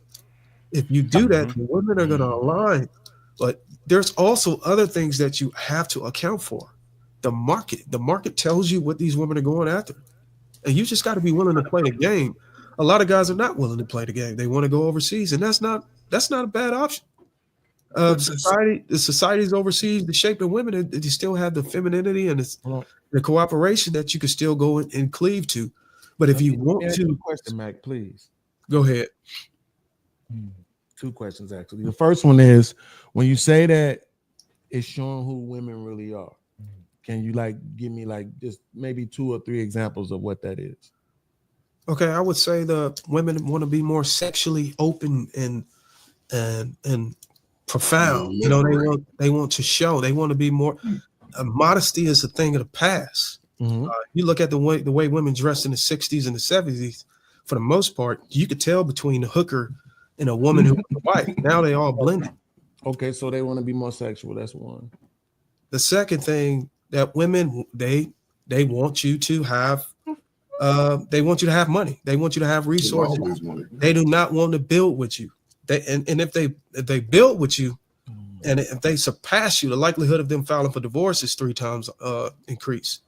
If you do that, the women are going to align. But there's also other things that you have to account for. The market tells you what these women are going after, and you just got to be willing to play the game. A lot of guys are not willing to play the game. They want to go overseas, and that's not a bad option. The societies overseas, the shape of women, they still have the femininity and the cooperation that you can still go and cleave to. But if you want to, question, Mac, please go ahead. Two questions actually. The first one is when you say that it's showing who women really are. Can you give me just maybe 2 or 3 examples of what that is? Okay, I would say the women want to be more sexually open and profound. You know, they want to show. They want to be more. Modesty is a thing of the past. You look at the way women dressed in the 60s and the 70s. For the most part, you could tell between a hooker and a woman who was a wife. Now they all blended. Okay, so they want to be more sexual. That's one. The second thing that women they want you to have. They want you to have money. They want you to have resources. They do not want to build with you. If they build with you, and if they surpass you, the likelihood of them filing for divorce is 3 times increase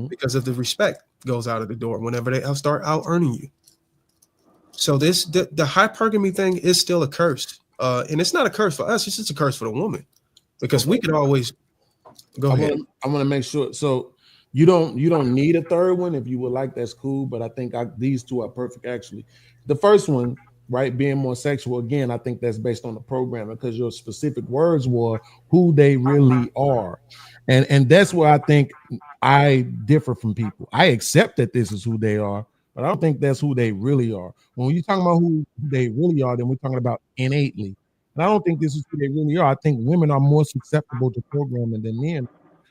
because of the respect goes out of the door whenever they start out earning you. So the hypergamy thing is still a curse, and it's not a curse for us. It's just a curse for the woman because we can always go ahead. I want to make sure. So you don't need a third one. If you would like, that's cool. But I think these 2 are perfect. Actually, the first one, right, being more sexual. Again, I think that's based on the programming because your specific words were who they really are, and that's where I think I differ from people. I accept that this is who they are, but I don't think that's who they really are. When you're talking about who they really are, then we're talking about innately. And I don't think this is who they really are. I think women are more susceptible to programming than men.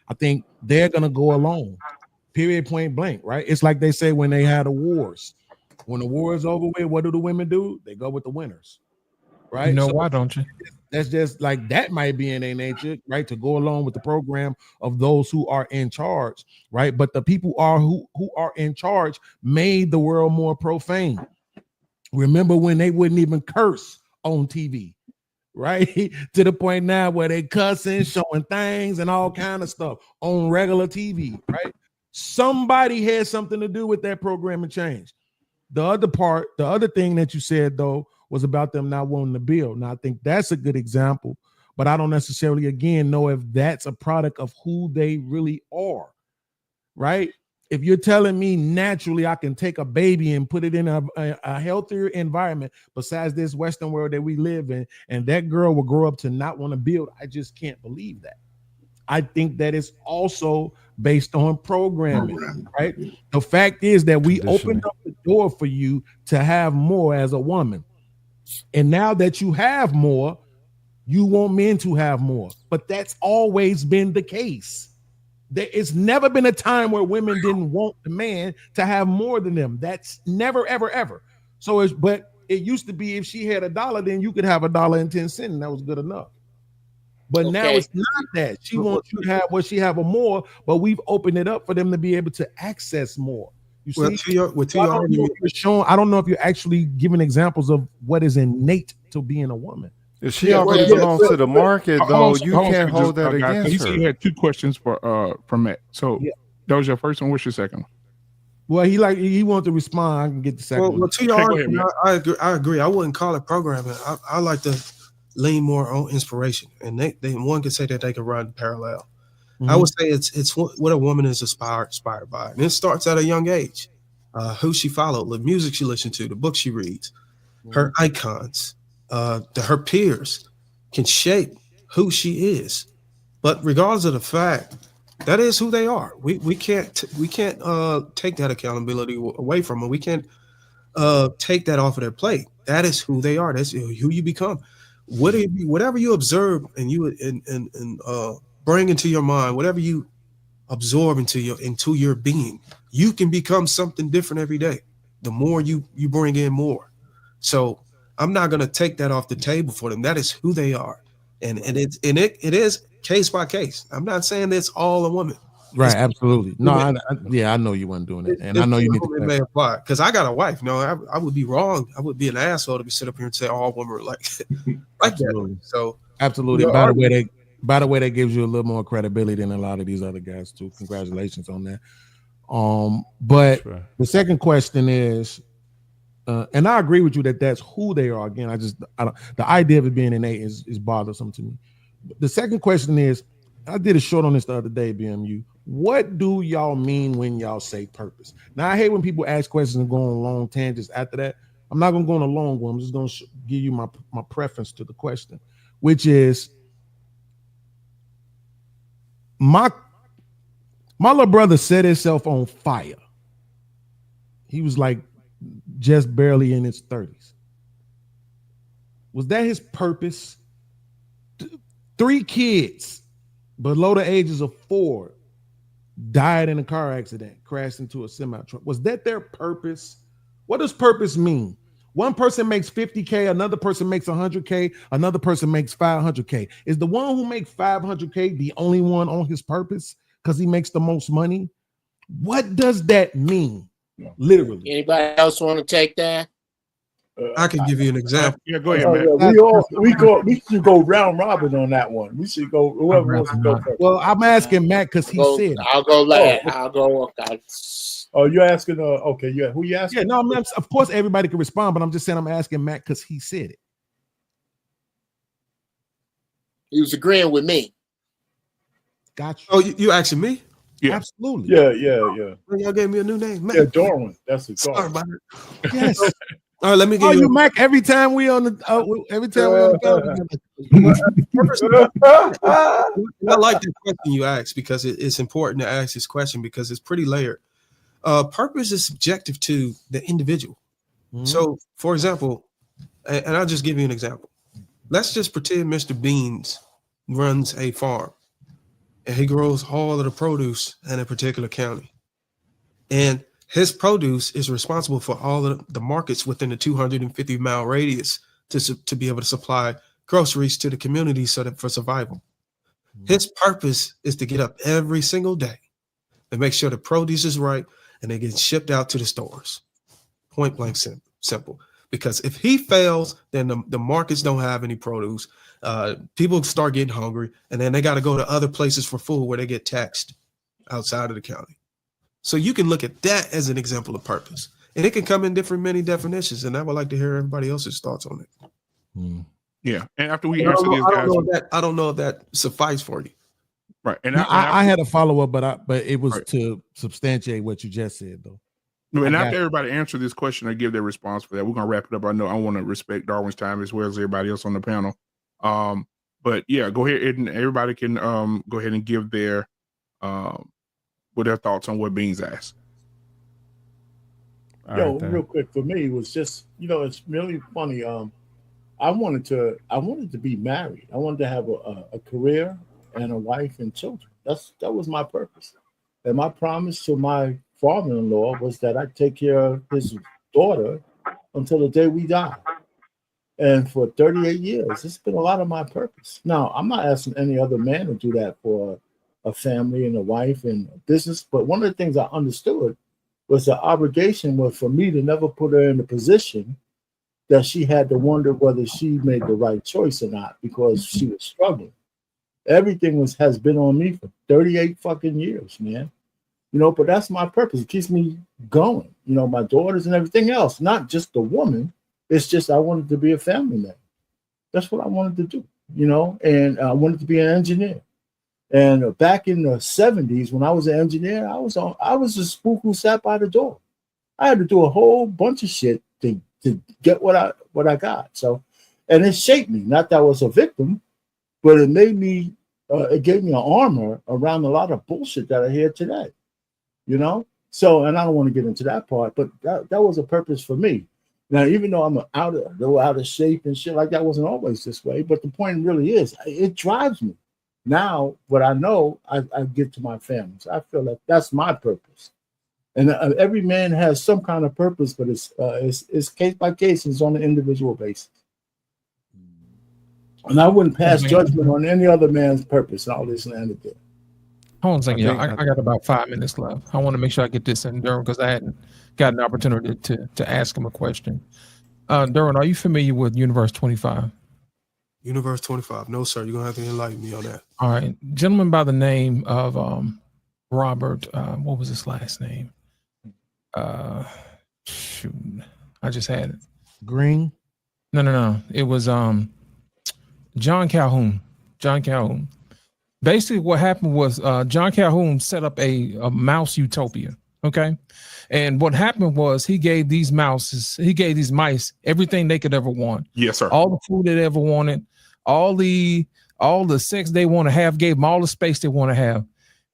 I think they're going to go along, period, point blank, right? It's like they say when they had the wars. When the war is over with, what do the women do? They go with the winners, right? You know why, don't you? That's just like that might be in their nature, right? To go along with the program of those who are in charge, right? But the people who are in charge made the world more profane. Remember when they wouldn't even curse on TV, right? To the point now where they cussing, showing things and all kind of stuff on regular TV, right? Somebody had something to do with that programming change. The other thing that you said though was about them not wanting to build. Now I think that's a good example, but I don't necessarily again know if that's a product of who they really are, right? if you're telling me naturally I can take a baby and put it in a healthier environment besides this Western world that we live in, and that girl will grow up to not want to build, I just can't believe that. I think that it's also based on programming, right? The fact is that we opened up the door for you to have more as a woman. And now that you have more, you want men to have more. But that's always been the case. It's never been a time where women didn't want the man to have more than them. That's never, ever, ever. But it used to be if she had $1, then you could have $1.10, and that was good enough. But now it's not that. She wants you to have what she have or more, but we've opened it up for them to be able to access more. You see, I don't know if you're actually giving examples of what is innate to being a woman. If she already belongs to the market, though, you can't hold that against He her. said he had 2 questions for Matt. So that was your first one. What's your second one? Well, he wanted to respond. I can get the second one. Well, to your argument, I agree. I wouldn't call it programming. I like to lean more on inspiration, and they one could say that they can run parallel. I would say it's what a woman is inspired by, and it starts at a young age. Who she followed, the music she listened to, the books she reads, her icons, her peers can shape who she is. But regardless of the fact, that is who they are. We can't take that accountability away from them. We can't take that off of their plate. That is who they are. That's who you become. Whatever you observe and you bring into your mind, whatever you absorb into your being, you can become something different every day. The more you bring in more. So I'm not going to take that off the table for them. That is who they are, and it is case by case. I'm not saying it's all a woman. Right, absolutely. No, I know you weren't doing it, and I know you need to. It may apply because I got a wife. No, I would be wrong. I would be an asshole to be sit up here and say all women are like that. So absolutely. By the way, that gives you a little more credibility than a lot of these other guys too. Congratulations on that. But the second question is, and I agree with you that that's who they are. Again, the idea of it being innate is bothersome to me. The second question is, I did a short on this the other day, BMU. What do y'all mean when y'all say purpose? Now, I hate when people ask questions and go on long tangents after that. I'm not going to go on a long one. I'm just going to give you my preference to the question, which is my little brother set himself on fire. He was like just barely in his 30s. Was that his purpose? 3 kids below the ages of 4 died in a car accident, crashed into a semi truck. Was that their purpose? What does purpose mean? One person makes 50K, another person makes 100K, another person makes 500K. Is the one who makes 500K the only one on his purpose because he makes the most money? What does that mean? Literally. Anybody else want to take that? I can give you an example. Yeah, go ahead, man. We should go round robin on that one. We should go whoever wants to go first. Well, I'm asking Matt because he said it. I'll go last. I'll go. Oh, you're asking? Okay, yeah. Who you asking? Yeah, no, of course everybody can respond, but I'm just saying I'm asking Matt because he said it. He was agreeing with me. Gotcha. Oh, you asking me? Yeah, absolutely. Yeah. Y'all gave me a new name, Matt. Yeah, Darwin. That's it. Sorry about it. Yes. All right, let me give you Mac every time we on the I like the question you asked because it's important to ask this question because it's pretty layered. Purpose is subjective to the individual. So, for example, and I'll just give you an example. Let's just pretend Mr. Beans runs a farm and he grows all of the produce in a particular county. And his produce is responsible for all of the markets within the 250-mile radius to be able to supply groceries to the community for survival. His purpose is to get up every single day and make sure the produce is right and they get shipped out to the stores. Point blank simple. Because if he fails, then the markets don't have any produce. People start getting hungry, and then they got to go to other places for food where they get taxed outside of the county. So you can look at that as an example of purpose. And it can come in many definitions. And I would like to hear everybody else's thoughts on it. Yeah. And after we answer these guys. I don't know if that suffices for you. Right. And I had a follow up, but it was right. to substantiate what you just said, though. And after everybody answer this question or give their response for that, we're gonna wrap it up. I know I want to respect Darwin's time as well as everybody else on the panel. But yeah, go ahead and everybody can go ahead and give their what their thoughts on what Beans asked. Real quick for me, it was just, it's really funny. I wanted to be married. I wanted to have a career and a wife and children. That was my purpose. And my promise to my father-in-law was that I'd take care of his daughter until the day we die. And for 38 years, it's been a lot of my purpose. Now, I'm not asking any other man to do that for a family and a wife and a business. But one of the things I understood was the obligation was for me to never put her in a position that she had to wonder whether she made the right choice or not because she was struggling. Everything has been on me for 38 fucking years, man. But that's my purpose. It keeps me going. My daughters and everything else, not just the woman. It's just I wanted to be a family man. That's what I wanted to do, and I wanted to be an engineer. And back in the 70s, when I was an engineer, I was a spook who sat by the door. I had to do a whole bunch of shit to get what I got. So, and it shaped me. Not that I was a victim, but it made me. It gave me an armor around a lot of bullshit that I hear today. So, and I don't want to get into that part, but that was a purpose for me. Now, even though I'm out of shape and shit like that, wasn't always this way. But the point really is, it drives me. Now, what I know, I give to my families. I feel like that's my purpose. And every man has some kind of purpose, but it's case by case. It's on an individual basis. And I wouldn't pass judgment on any other man's purpose. And all this landed there. Hold on a second, I got about 5 minutes left. I want to make sure I get this in Durham because I hadn't got an opportunity to ask him a question. Durham, are you familiar with Universe 25? Universe 25. No, sir. You're going to have to enlighten me on that. All right. Gentleman by the name of Robert, what was his last name? Shoot. I just had it. Green? No. It was John Calhoun. Basically, what happened was John Calhoun set up a mouse utopia. Okay. And what happened was he gave these mice everything they could ever want. Yes, sir. All the food they ever wanted, all the sex they want to have, gave them all the space they want to have.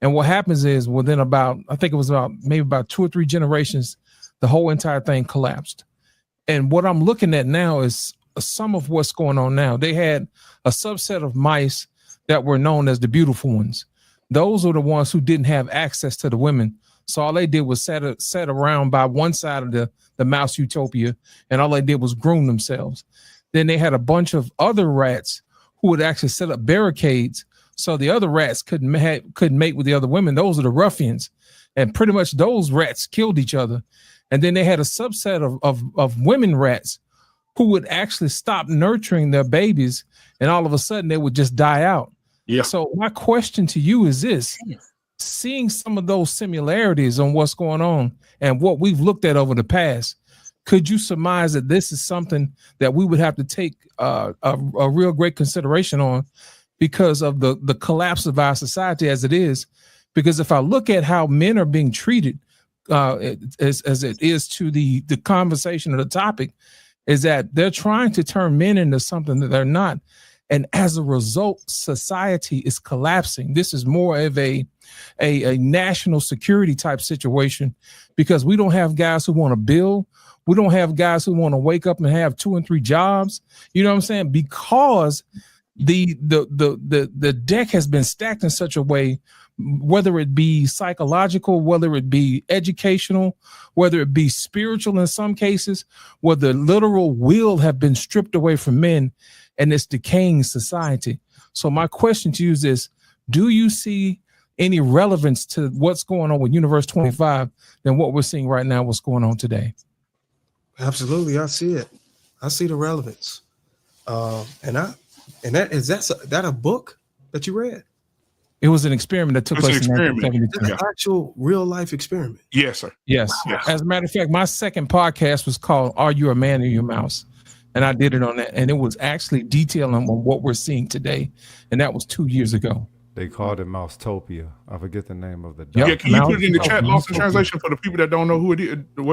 And what happens is within I think it was maybe about 2 or 3 generations, the whole entire thing collapsed. And what I'm looking at now is some of what's going on now. They had a subset of mice that were known as the beautiful ones. Those are the ones who didn't have access to the women. So all they did was sat around by one side of the mouse utopia, and all they did was groom themselves. Then they had a bunch of other rats who would actually set up barricades so the other rats couldn't mate with the other women. Those are the ruffians. And pretty much those rats killed each other. And then they had a subset of women rats who would actually stop nurturing their babies, and all of a sudden they would just die out. Yeah. So my question to you is this: seeing some of those similarities on what's going on and what we've looked at over the past, could you surmise that this is something that we would have to take a real great consideration on because of the collapse of our society as it is? Because if I look at how men are being treated as it is to the conversation or the topic, is that they're trying to turn men into something that they're not. And as a result, society is collapsing. This is more of a national security type situation because we don't have guys who want to build. We don't have guys who want to wake up and have 2 and 3 jobs. You know what I'm saying? Because the deck has been stacked in such a way, whether it be psychological, whether it be educational, whether it be spiritual in some cases, where the literal will have been stripped away from men and this decaying society. So my question to you is this: do you see any relevance to what's going on with Universe 25 than what we're seeing right now, what's going on today? Absolutely. I see it. I see the relevance. Is that a book that you read? It was an experiment that took place in 1972. It's an actual real life experiment. Yes, sir. Yes. As a matter of fact, my second podcast was called "Are You a Man or Your Mouse?" And I did it on that, and it was actually detailing on what we're seeing today, and that was 2 years ago. They called it Mousetopia. I forget the name of the Yeah, doctor. can you put it in the chat, lost in translation, for the people that don't know who it is? Know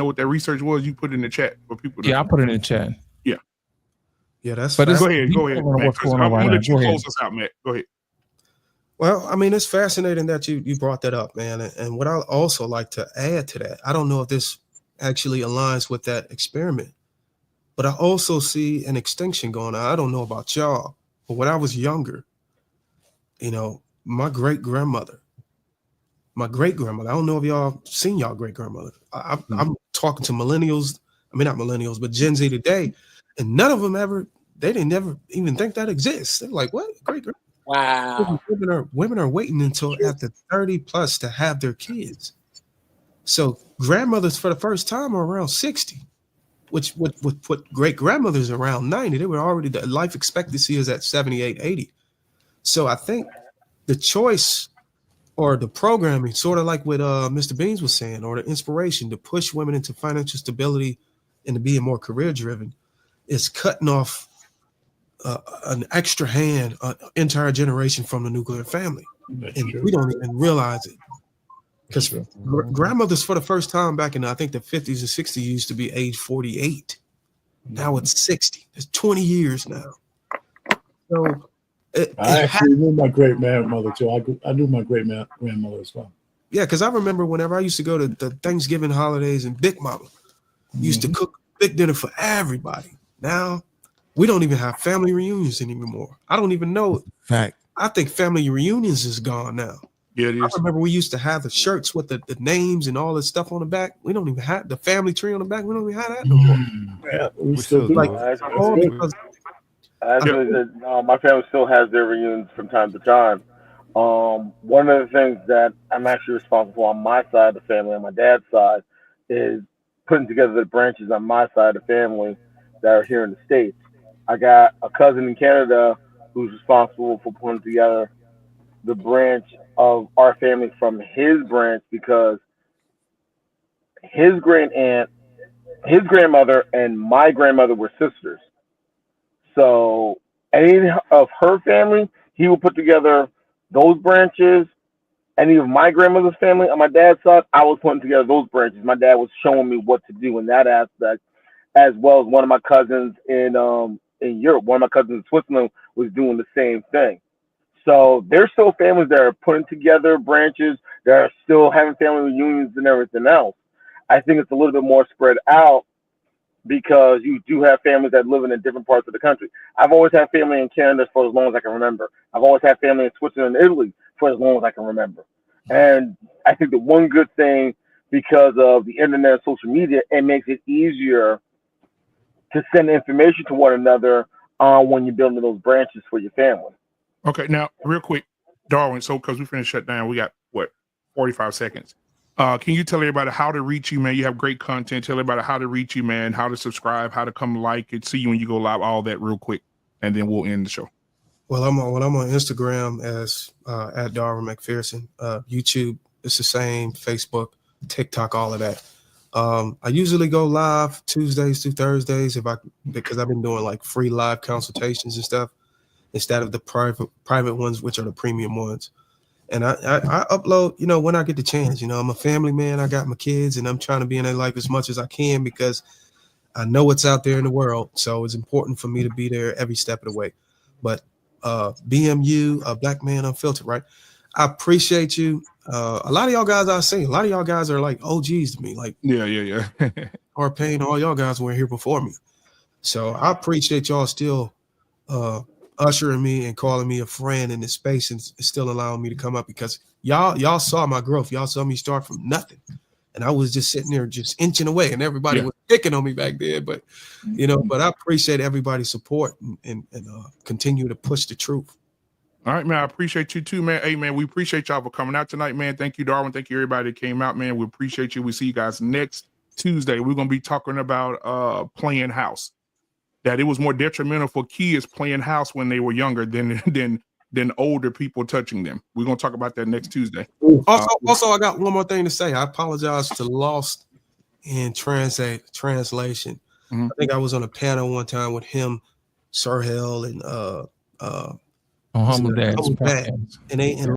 what that research was. You put it in the chat for people. Yeah, I put it in the chat. Yeah. Yeah, that's But go ahead, Matt. what's going on I'm right gonna now. let you Go ahead. close us out, Matt. Go ahead. Well, I mean, it's fascinating that you brought that up, man. And what I also like to add to that, I don't know if this actually aligns with that experiment, but I also see an extinction going on. I don't know about y'all, but when I was younger, my great-grandmother, I don't know if y'all seen y'all great-grandmother. I'm talking to millennials, I mean, not millennials, but Gen Z today, and none of them they didn't never even think that exists. They're like, what? Great-grandmother? Wow. Women are waiting until after 30 plus to have their kids. So grandmothers for the first time are around 60, which would put great grandmothers around 90. They were already, the life expectancy is at 78, 80. So I think the choice or the programming, sort of like what Mr. Beans was saying, or the inspiration to push women into financial stability and to being more career driven, is cutting off an extra hand, an entire generation from the nuclear family. And we don't even realize it. Because grandmothers for the first time back in, I think, the 50s and 60s used to be age 48. Now it's 60. It's 20 years now. So I actually knew my great grandmother too. I knew my great grandmother as well. Yeah, because I remember whenever I used to go to the Thanksgiving holidays, and Big Mama used to cook big dinner for everybody. Now we don't even have family reunions anymore. I don't even know. Fact. I think family reunions is gone now. Yeah, it is. I remember we used to have the shirts with the names and all this stuff on the back. We don't even have the family tree on the back. We don't even have that no more. Yeah, we still do. Like, all because Actually, my family still has their reunions from time to time. One of the things that I'm actually responsible for on my side of the family, on my dad's side, is putting together the branches on my side of the family that are here in the States. I got a cousin in Canada who's responsible for putting together the branch of our family from his branch, because his grandmother and my grandmother were sisters. So any of her family, he will put together those branches. Any of my grandmother's family on my dad's side, I was putting together those branches. My dad was showing me what to do in that aspect, as well as one of my cousins in Europe. One of my cousins in Switzerland was doing the same thing. So there's still families that are putting together branches, that are still having family reunions and everything else. I think it's a little bit more spread out because you do have families that live in different parts of the country. I've always had family in Canada for as long as I can remember. I've always had family in Switzerland and Italy for as long as I can remember. And I think the one good thing, because of the internet and social media, it makes it easier to send information to one another when you're building those branches for your family. Okay, now real quick, Darwin. So because we finished shut down, we got 45 seconds. Can you tell everybody how to reach you, man? You have great content. Tell everybody how to reach you, man. How to subscribe, how to come like it, see you when you go live, all that real quick, and then we'll end the show. Well, I'm on Instagram as at Darwin McPherson. YouTube, it's the same. Facebook, TikTok, all of that. I usually go live Tuesdays through Thursdays because I've been doing like free live consultations and stuff instead of the private ones, which are the premium ones. And I upload, when I get the chance. I'm a family man. I got my kids, and I'm trying to be in their life as much as I can because I know what's out there in the world. So it's important for me to be there every step of the way. But BMU, Black Man Unfiltered, right? I appreciate you. A lot of y'all guys I see, a lot of y'all guys are like OGs to me. Like, yeah. Arpain, all y'all guys were here before me. So I appreciate y'all still ushering me and calling me a friend in this space and still allowing me to come up, because y'all saw my growth. Y'all saw me start from nothing. And I was just sitting there just inching away, and everybody was picking on me back there. But, but I appreciate everybody's support and continue to push the truth. All right, man. I appreciate you too, man. Hey, man, we appreciate y'all for coming out tonight, man. Thank you, Darwin. Thank you, everybody that came out, man. We appreciate you. We see you guys next Tuesday. We're going to be talking about playing house. That it was more detrimental for kids playing house when they were younger than older people touching them. We're going to talk about that next Tuesday. Also, I got one more thing to say. I apologize to Lost in translation. Mm-hmm. I think I was on a panel one time with him, Sirhel, and On This is Humble a Dads Humble Dad. podcast. And